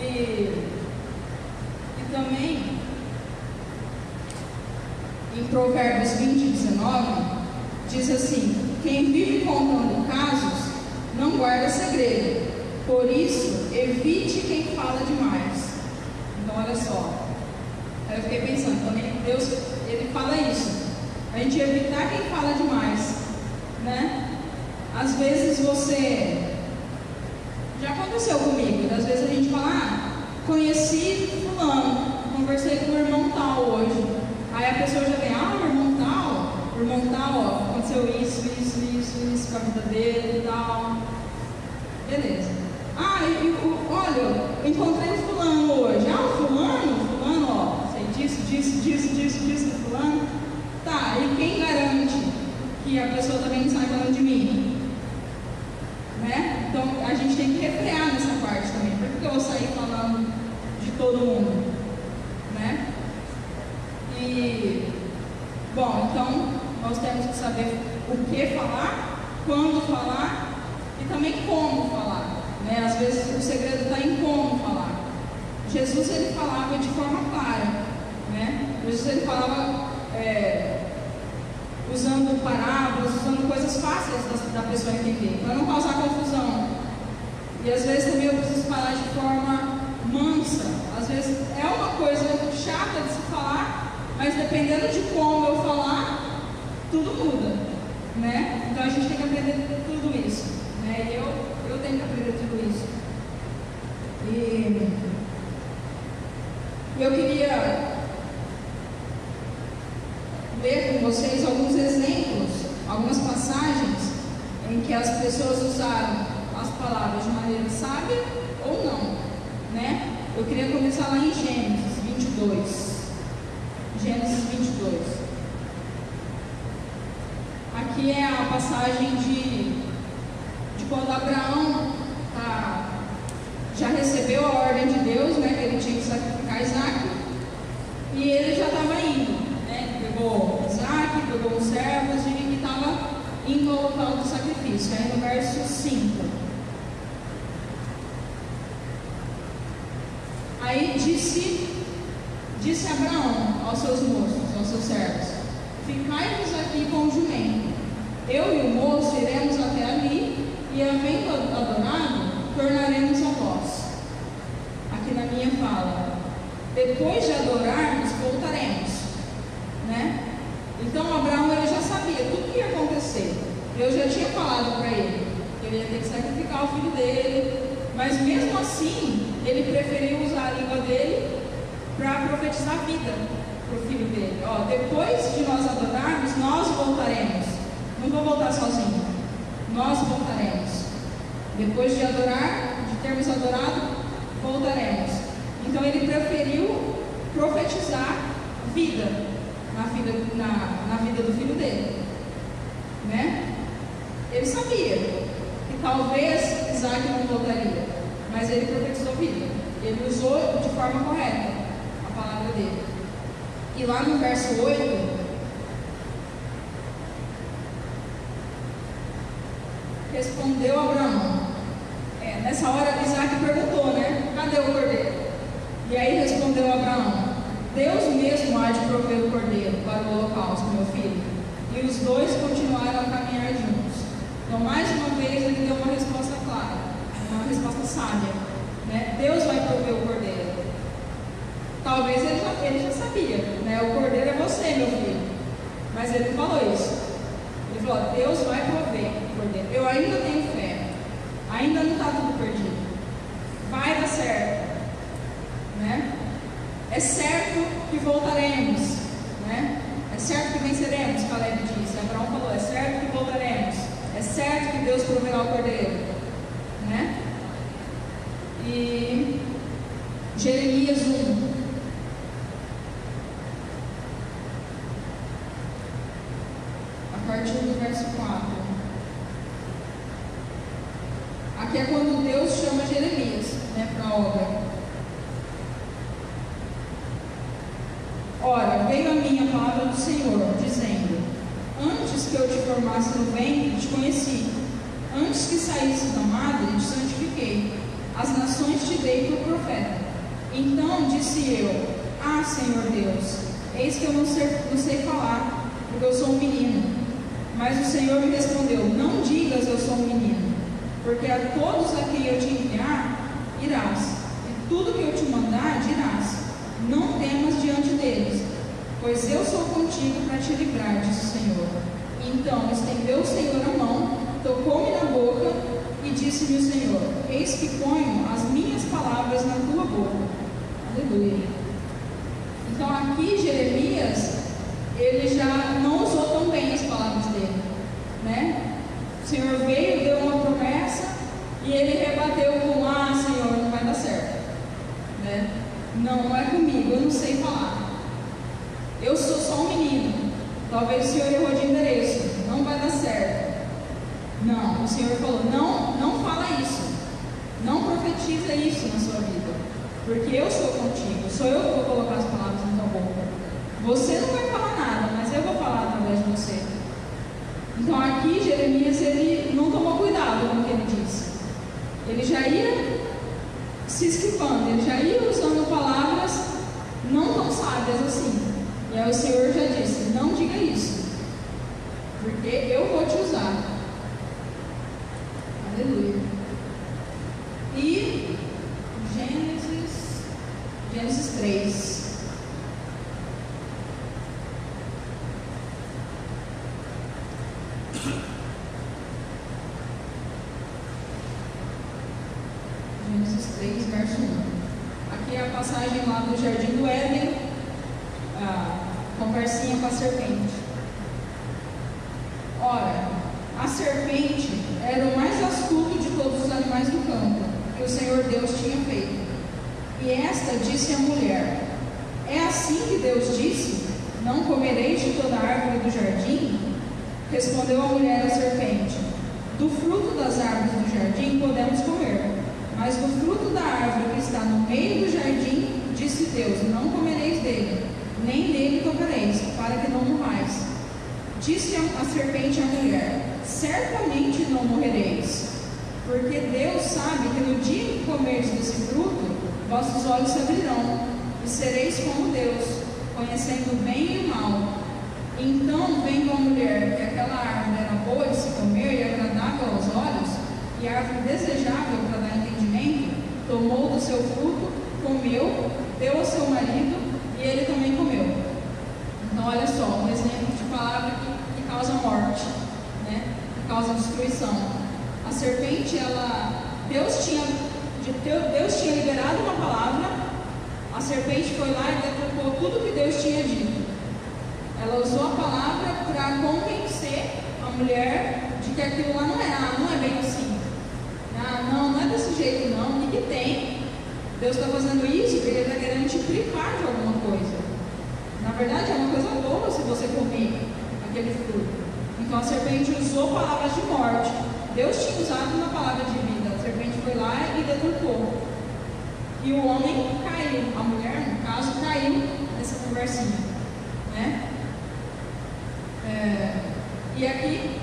E também, em Provérbios 20:19, diz assim: quem vive contando casos não guarda segredo, por isso evite quem fala demais. Então, olha só. Aí eu fiquei pensando, também Deus, Ele fala isso. A gente evitar quem fala demais, né? Às vezes você... Já aconteceu comigo, às vezes a gente fala, conheci fulano, conversei com o irmão tal hoje. Aí a pessoa já vem, o irmão tal, ó, aconteceu isso com a vida dele e tal. Beleza. Olha, eu encontrei o fulano hoje. O fulano, ó, sei disso do fulano. Tá, e quem garante que a pessoa também sai falando de mim? Né? Então a gente tem que refrear nessa parte também. Por que eu vou sair falando de todo mundo? Né? E, bom, então nós temos que saber o que falar, quando falar e também como falar. Né? Às vezes o segredo está em como falar. Jesus, ele falava de forma clara. Né? Jesus, ele falava usando parábolas, usando coisas fáceis da pessoa entender, para não causar confusão. E às vezes também eu preciso falar de forma mansa. Às vezes é uma coisa chata de se falar, mas dependendo de como eu falar, tudo muda, né? Então a gente tem que aprender tudo isso, né? E eu tenho que aprender tudo isso. E eu queria ler com vocês alguns exemplos, algumas passagens em que as pessoas usaram as palavras de maneira sábia ou não, né? Eu queria começar lá em Gênesis 22. Gênesis 22. Aqui é a passagem de quando Abraão já recebeu a ordem de Deus, né, que ele tinha que sacrificar Isaac, e ele já estava indo. Pegou Isaac, pegou os servos e estava indo ao local do sacrifício. Aí no verso 5. Aí disse Abraão aos seus moços, aos seus servos: ficai-vos aqui com o jumento. Eu e o moço iremos até ali, e havendo adorado, tornaremos a vós. Aqui na minha fala, depois de adorarmos, voltaremos. Né? Então Abraão, ele já sabia tudo que ia acontecer. Deus já tinha falado para ele que ele ia ter que sacrificar o filho dele, mas mesmo assim ele preferiu usar a língua dele para profetizar vida para o filho dele. Ó, depois de nós adorarmos, nós voltaremos. Não vou voltar sozinho, nós voltaremos. Depois de adorar, de termos adorado, voltaremos. Então ele preferiu profetizar vida na vida do filho dele, né? Ele sabia que talvez Isaac não voltaria, mas ele profetizou vida. Ele usou de forma correta a palavra dele. E lá no verso 8, respondeu Abraão. Nessa hora Isaac perguntou, né? Cadê o cordeiro? E aí respondeu Abraão: Deus mesmo há de prover o cordeiro para o holocausto, meu filho. E os dois continuaram a caminhar juntos. Então, mais uma vez, ele deu uma resposta clara, uma resposta sábia, né? Deus vai prover o cordeiro. Talvez ele já sabia, né? O cordeiro é você, meu filho. Mas ele não falou isso. Ele falou: Deus vai prover o cordeiro. Eu ainda tenho fé. Ainda não está tudo perdido. Vai dar certo, né? É certo que voltaremos, né? É certo que venceremos, Caleb disse. Abraão falou: é certo que voltaremos. É certo que Deus proverá o cordeiro, né? E Jeremias 1. A partir do verso 4. Aqui é quando Deus chama Jeremias, né, para a obra. Ora, veio a minha palavra do Senhor, dizendo: antes que eu te formasse no ventre, te conheci. Antes que saísse da madre, te santifiquei. As nações te dei por profeta. Então disse eu: ah, Senhor Deus, eis que eu não sei falar, porque eu sou um menino. Mas o Senhor me respondeu: não digas eu sou um menino, porque a todos a quem eu te enviar, irás, e tudo que eu te mandar dirás. Não temas diante deles, pois eu sou contigo para te livrar, disse o Senhor. Então estendeu o Senhor a mão, tocou-me na boca e disse-me o Senhor: eis que ponho as minhas palavras na tua boca. Aleluia. Então aqui Jeremias, ele já não usou tão bem as palavras dele, né? O Senhor veio, deu uma promessa e ele rebateu com: ah, Senhor, não vai dar certo, né? Não é comigo, eu não sei falar. Eu sou só um menino. Talvez o Senhor errou de endereço. Não vai dar certo. Não, o Senhor falou: não fala isso. Não profetiza isso na sua vida. Porque eu sou contigo. Sou eu que vou colocar as palavras na tua boca. Você não vai falar nada, mas eu vou falar através de você. Então aqui Jeremias, ele não tomou cuidado com o que ele disse. Ele já ia se esquivando, ele já ia usando palavras não tão sábias assim. E aí o Senhor já disse: não diga isso, porque eu vou te usar. Aleluia. E Gênesis 3. Gênesis 3, verso 1. Aqui é a passagem lá do Jardim do Éden, a conversinha com a serpente. Ora, a serpente era o mais astuto de todos os animais do campo que o Senhor Deus tinha feito. E esta disse à mulher: é assim que Deus disse: não comereis de toda árvore do jardim? Respondeu a mulher à serpente: do fruto das árvores do jardim podemos comer, mas do fruto da árvore que está no meio do jardim, disse Deus: não comereis dele, nem nele tocareis, para que não morrais. Disse a serpente à mulher: certamente não morrereis, porque Deus sabe que no dia em que comerdes desse fruto, vossos olhos se abrirão, e sereis como Deus, conhecendo o bem e o mal. Então, vendo a mulher que aquela árvore era boa de se comer e agradável aos olhos, e árvore desejável para dar entendimento, tomou do seu fruto, comeu, deu ao seu marido, e ele também comeu. Então, olha só, um exemplo de palavra que causa morte, né? Que causa destruição. A serpente, Deus tinha liberado uma palavra, a serpente foi lá e deturpou tudo que Deus tinha dito. Ela usou a palavra para convencer a mulher de que aquilo lá não é bem assim. Não é desse jeito não. O que tem? Deus está fazendo isso porque Ele está querendo te privar de alguma coisa. Na verdade é uma coisa boa se você comer aquele fruto. Então a serpente usou palavras de morte. Deus tinha usado uma palavra de vida. A serpente foi lá e deturpou. E o homem caiu. A mulher, no caso, caiu nessa conversinha, né? E aqui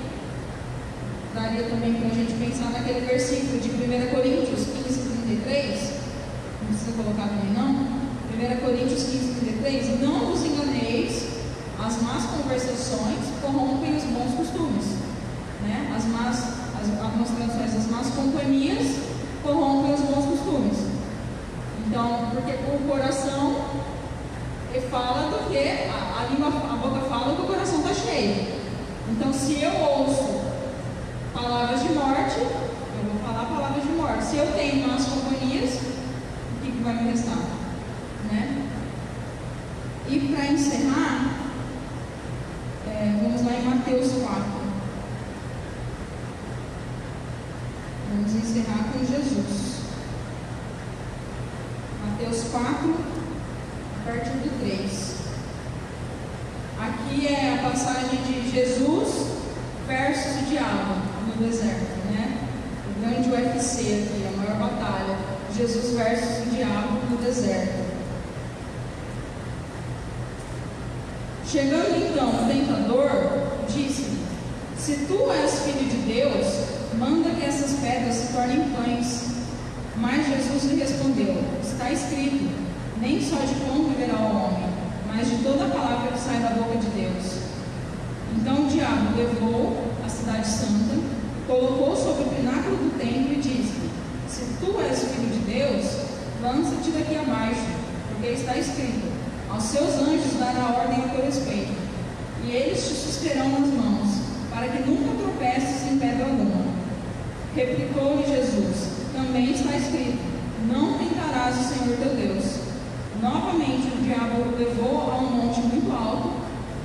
daria também para a gente pensar naquele versículo de 1 Coríntios 15:33. Não precisa colocar também não. 1 Coríntios 15:33. Não vos enganeis, as más conversações corrompem os bons costumes, né? Algumas traduções, as más companhias corrompem os bons costumes. Então, porque o coração fala do que a boca fala que o coração está cheio. Então, se eu ouço palavras de morte, eu vou falar palavras de morte. Se eu tenho más companhias, o que vai me restar, né? E para encerrar, vamos lá em Mateus 4. Vamos encerrar com Jesus. Mateus 4, a partir do 3. Aqui é a passagem de Jesus versus o diabo no deserto, né? O grande UFC aqui, a maior batalha. Jesus versus o diabo no deserto. Chegando então o tentador, disse-lhe: se tu és filho de Deus, manda que essas pedras se tornem pães. Mas Jesus lhe respondeu: está escrito, nem só de pão viverá o homem, mas de toda a palavra que sai da boca de Deus. Então o diabo levou a cidade santa, colocou sobre o pináculo do templo e disse-lhe: Se tu és filho de Deus, lança-te daqui abaixo, porque está escrito: aos seus anjos dará ordem a teu respeito, e eles te susterão nas mãos, para que nunca tropeces em pedra alguma. Replicou-lhe Jesus: também está escrito: não tentarás o Senhor teu Deus. Novamente o diabo o levou a um monte muito alto,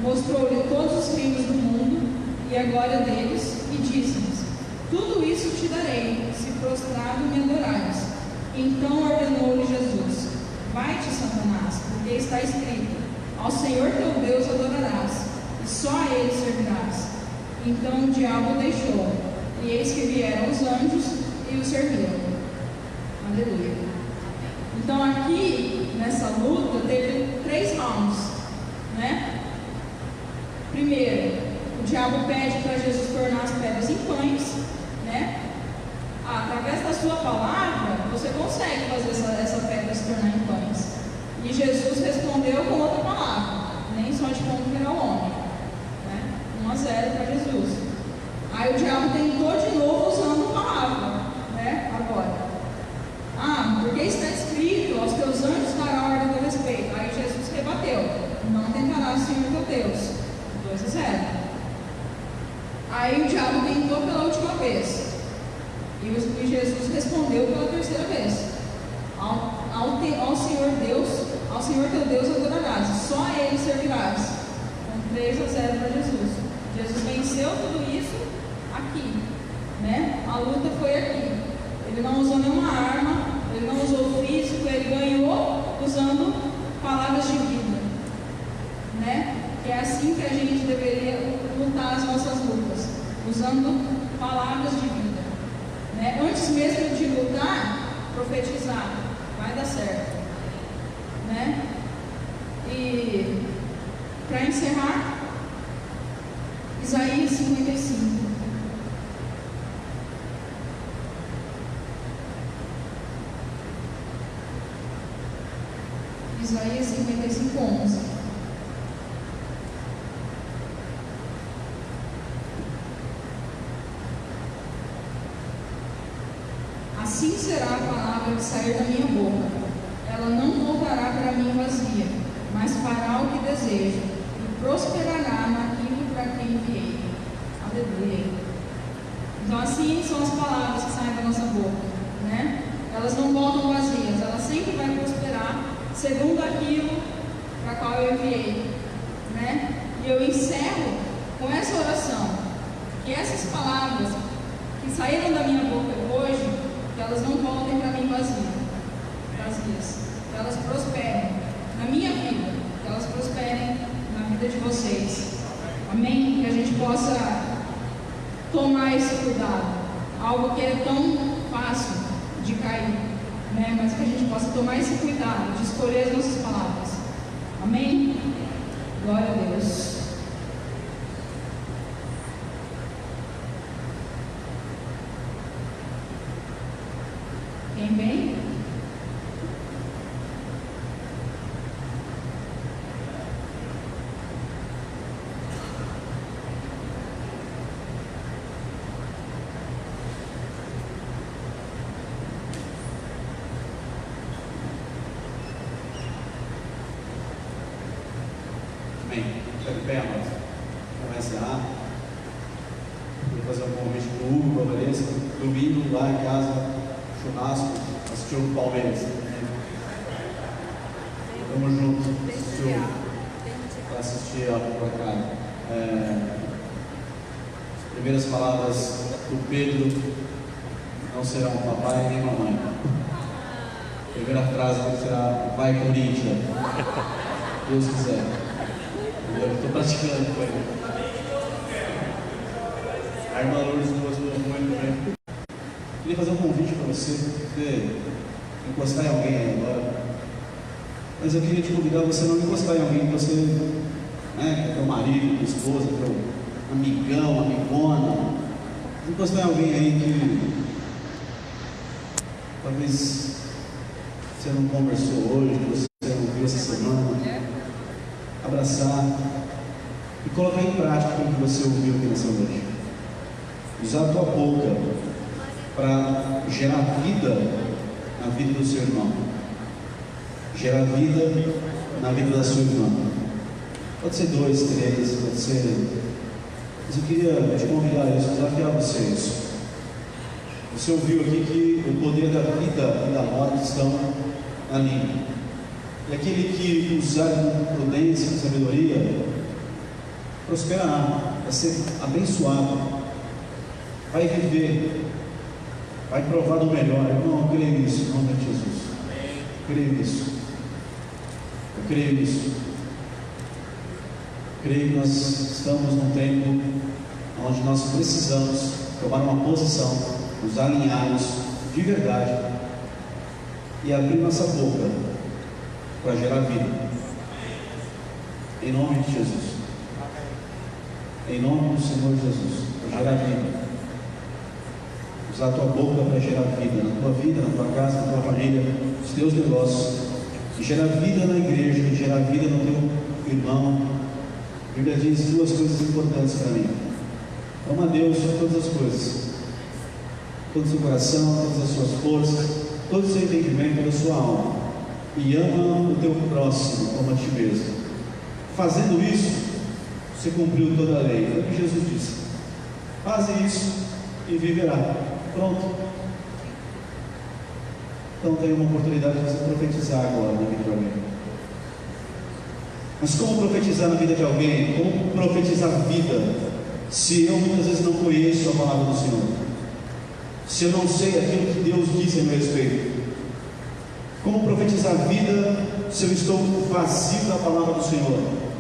mostrou-lhe todos os reinos do mundo e a glória deles, e disse-lhes: tudo isso te darei, se prostrado me adorares. Então ordenou-lhe Jesus: vai-te, Satanás, porque está escrito: ao Senhor teu Deus adorarás, e só a Ele servirás. Então o diabo o deixou, e eis que vieram os anjos e o serviram. Aleluia. Então aqui, nessa luta, teve 3 rounds, né? Primeiro, o diabo pede para Jesus tornar as pedras em pães, né? Através da sua palavra, você consegue fazer essa pedra se tornar em pães. E Jesus respondeu com outra palavra: nem só de pão viverá o homem, né? 1-0 para Jesus. Aí o diabo tentou de novo usando a palavra, né? Agora, porque está escrito: aos teus anjos dará ordem a teu respeito. Aí Jesus rebateu: não tentarás o Senhor teu Deus. 2-0. Aí o diabo tentou pela última vez, e Jesus respondeu pela terceira vez: ao Senhor teu Deus adorarás, e só a Ele servirás. Com 3-0 para Jesus. Jesus venceu tudo isso aqui, né? A luta foi aqui. Ele não usou nenhuma arma, ele não usou o físico, ele ganhou usando palavras de vida, né? Que é assim que a gente deveria lutar as nossas lutas, usando palavras de vida, né? Antes mesmo de lutar, profetizar, vai dar certo, né? E para encerrar, Isaías 55. Isaías 55:11. Assim será a palavra que sair da minha boca. Ela não voltará para mim vazia, mas fará o que deseja, e prosperará naquilo para quem enviei. Aleluia. Então assim são as palavras que saem da nossa boca, né? Elas não voltam vazias, elas sempre vão prosperar segundo aquilo para qual eu enviei, né? E eu encerro com essa oração: que essas palavras que saíram da minha boca hoje, que elas não voltem para mim vazias, que elas prosperem na minha vida, que elas prosperem na vida de vocês. Amém? Que a gente possa tomar esse cuidado, algo que é tão fácil de cair, né? Mas que a gente possa tomar esse cuidado de escolher as nossas palavras. Amém? Glória a Deus. Quem vem? Bem, fica de pé, amados. Comece a vou fazer um convite para o Hugo, para a Vanessa. Domingo, lá em casa, churrasco, assistiu o Palmeiras. Tamo junto. Para assistir para cá. As primeiras palavras do Pedro não serão papai nem mamãe. A primeira frase será: vai Corinthians. Deus quiser. Eu estou praticando com ele. A irmã Lourdes nos ajudou muito bem. Queria fazer um convite para você encostar em alguém aí agora. Mas eu queria te convidar a você não encostar em alguém que você, né, que é teu marido, tua esposa, teu amigão, amigona. Encostar em alguém aí que talvez você não conversou hoje, que você não viu essa semana. Abraçar e colocar em prática o que você ouviu aqui nessa noite. Usar a tua boca para gerar vida na vida do seu irmão, gerar vida na vida da sua irmã. Pode ser 2, 3, pode ser. Mas eu queria te convidar a isso, desafiar vocês. Você ouviu aqui que o poder da vida e da morte estão na língua. E aquele que usar com prudência e sabedoria prosperará, vai ser abençoado, vai viver, vai provar do melhor. Irmão, eu creio nisso, em nome de Jesus. Eu creio nisso. Eu creio nisso. Creio que nós estamos num tempo onde nós precisamos tomar uma posição, nos alinharmos de verdade e abrir nossa boca para gerar vida. Em nome de Jesus. Em nome do Senhor Jesus. Para gerar vida. Usar a tua boca para gerar vida na tua vida, na tua casa, na tua família, nos teus negócios. E gerar vida na igreja, e gerar vida no teu irmão. A Bíblia diz 2 coisas importantes para mim: ama a Deus sobre todas as coisas, todo o seu coração, todas as suas forças, todo o seu entendimento, toda a sua alma, e ama o teu próximo como a ti mesmo. Fazendo isso, você cumpriu toda a lei. Foi o que Jesus disse: faze isso e viverá. Pronto. Então tem uma oportunidade de você profetizar agora na vida de alguém. Mas como profetizar na vida de alguém? Como profetizar vida, se eu muitas vezes não conheço a palavra do Senhor? Se eu não sei aquilo que Deus diz a meu respeito? Como profetizar vida, se eu estou vazio da palavra do Senhor?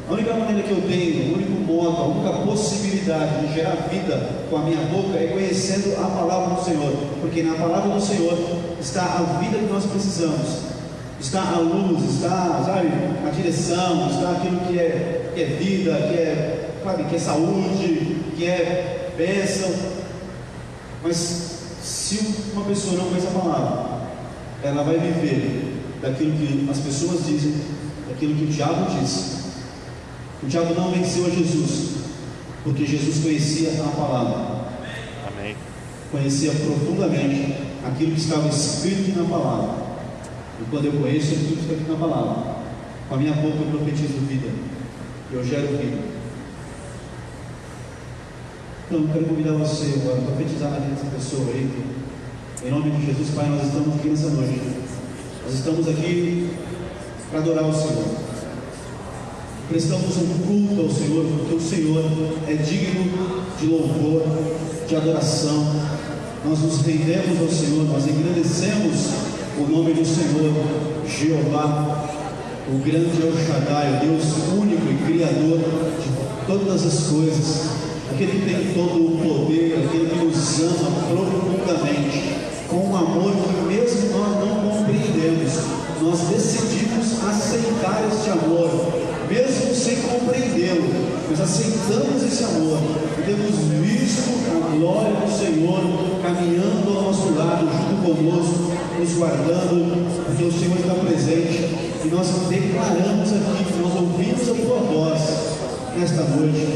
A única maneira que eu tenho, o único modo, a única possibilidade de gerar vida com a minha boca é conhecendo a palavra do Senhor, porque na palavra do Senhor está a vida que nós precisamos. Está a luz, está, sabe, a direção, está aquilo que é vida, que é saúde, que é bênção. Mas se uma pessoa não conhece a palavra, ela vai viver daquilo que as pessoas dizem, daquilo que o diabo diz. O diabo não venceu a Jesus, porque Jesus conhecia a palavra. Amém. Conhecia profundamente aquilo que estava escrito na palavra. E quando eu conheço aquilo que está aqui na palavra, com a minha boca eu profetizo vida, eu gero vida. Então eu quero convidar você agora a profetizar na vida dessa pessoa aí. Em nome de Jesus, Pai, nós estamos aqui nessa noite. Nós estamos aqui para adorar o Senhor. Prestamos um culto ao Senhor, porque o Senhor é digno de louvor, de adoração. Nós nos rendemos ao Senhor, nós engrandecemos o nome do Senhor, Jeová, o grande El Shaddai, o Deus único e Criador de todas as coisas, aquele que tem todo o poder, aquele que nos ama profundamente, com um amor que mesmo nós não compreendemos, nós decidimos aceitar este amor, mesmo sem compreendê-lo, nós aceitamos esse amor e temos visto a glória do Senhor caminhando ao nosso lado, junto conosco, nos guardando, porque o Senhor está presente. E nós declaramos aqui que nós ouvimos a tua voz nesta noite,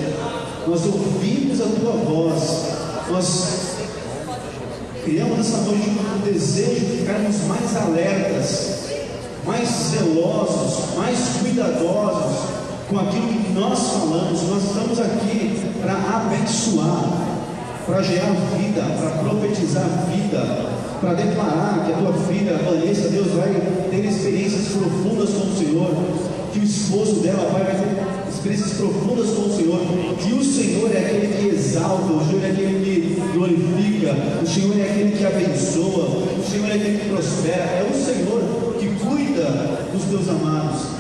nós ouvimos a tua voz, nós criamos essa noite um desejo de ficarmos mais alertas, mais zelosos, mais cuidadosos com aquilo que nós falamos. Nós estamos aqui para abençoar, para gerar vida, para profetizar vida, para declarar que a tua filha Vanessa, Deus vai ter experiências profundas com o Senhor, que o esposo dela vai ter experiências profundas com o Senhor, que o Senhor é aquele que exalta, o Senhor é aquele que glorifica, o Senhor é aquele que abençoa, o Senhor é aquele que prospera, é o Senhor que cuida dos teus amados.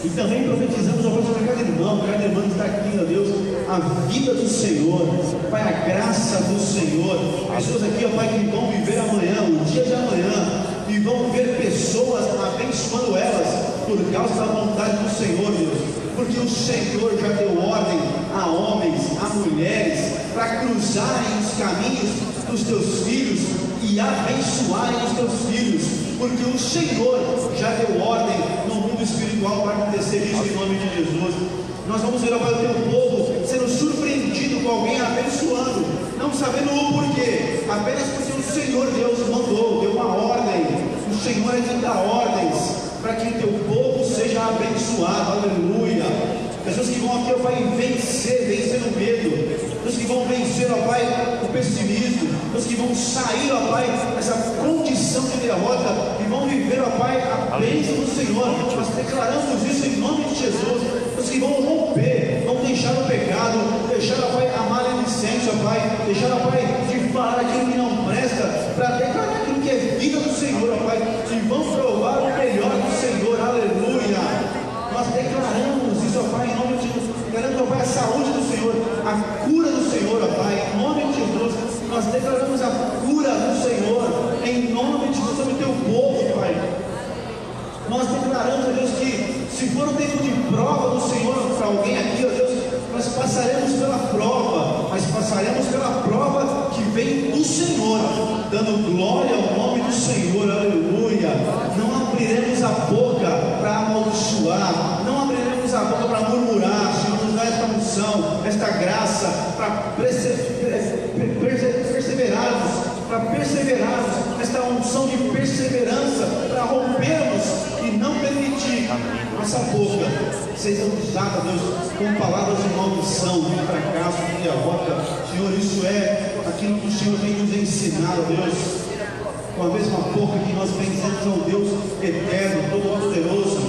E também profetizamos a voz para cada irmão que está aqui, ó Deus, a vida do Senhor, Pai, a graça do Senhor. Pessoas aqui, ó Pai, que vão viver amanhã, o dia de amanhã, e vão ver pessoas abençoando elas por causa da vontade do Senhor, Deus, porque o Senhor já deu ordem a homens, a mulheres, para cruzarem os caminhos dos teus filhos e abençoarem os teus filhos, porque o Senhor já deu ordem no mundo espiritual para acontecer isso em nome de Jesus. Nós vamos ver, ó Pai, o teu povo sendo surpreendido com alguém abençoando, não sabendo o porquê, apenas porque o Senhor Deus mandou, deu uma ordem. O Senhor é quem dá ordens para que o teu povo seja abençoado, aleluia. Pessoas que vão aqui, ó Pai, vencer o medo, pessoas que vão vencer, ó Pai, o pessimismo, pessoas que vão sair, ó Pai, dessa condição de derrota e vão viver, ó Pai, a bênção do Senhor. Nós declaramos isso em nome de Jesus. Pessoas que vão romper, vão deixar o pecado, deixar, ó Pai, a maledicência, ó Pai, deixar, ó Pai, de falar aquilo que não presta, para declarar aquilo que é vida do Senhor, ó Pai, e vão provar o melhor do Senhor, aleluia. Nós declaramos isso, ó Pai, em nome de Jesus. Declaramos, ó Pai, a saúde do Senhor, a cura do Senhor, ó Pai, em nome de Jesus. Nós declaramos a cura do Senhor, em nome de Jesus, sobre o teu povo, Pai. Nós declaramos, ó Deus, que se for um tempo de prova do Senhor para alguém aqui, ó Deus, nós passaremos pela prova, mas passaremos pela prova que vem do Senhor, dando glória ao nome do Senhor, aleluia. Não abriremos a boca para amaldiçoar, não abriremos a boca para murmurar. Senhor, nos dá esta unção, esta graça para perseverarmos, esta unção de perseverança para rompermos e não permitir nossa boca seja usada, Deus, com palavras de maldição, de fracasso, de derrota. Senhor, isso é aquilo que o Senhor tem nos ensinado, Deus. Com a mesma boca que nós bendizemos ao Deus eterno, todo-poderoso,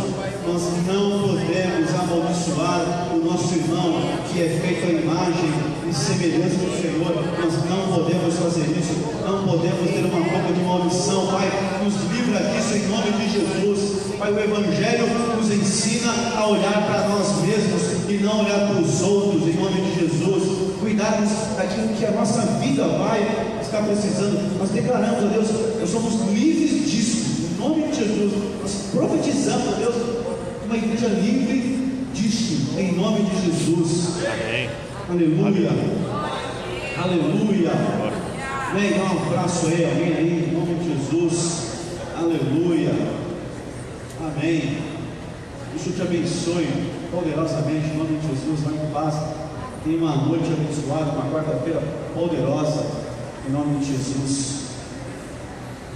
nós não podemos amaldiçoar o nosso irmão que é feito à imagem e semelhança do Senhor. Nós não podemos fazer isso, não podemos ter uma boca de maldição. Pai, nos livra disso em nome de Jesus. Pai, o Evangelho nos ensina a olhar para nós mesmos e não olhar para os outros, em nome de Jesus. Cuidarmos daquilo que a nossa vida, Pai, está precisando. Nós declaramos, ó Deus, nós somos livres disso, em nome de Jesus. Nós profetizamos, ó Deus, uma igreja livre disso, em nome de Jesus. Amém. Aleluia. Aleluia. Vem, dá um abraço aí, alguém aí, em nome de Jesus. Aleluia. Amém. Deus te abençoe poderosamente, em nome de Jesus. Vai em paz. Tenha uma noite abençoada, uma quarta-feira poderosa, em nome de Jesus.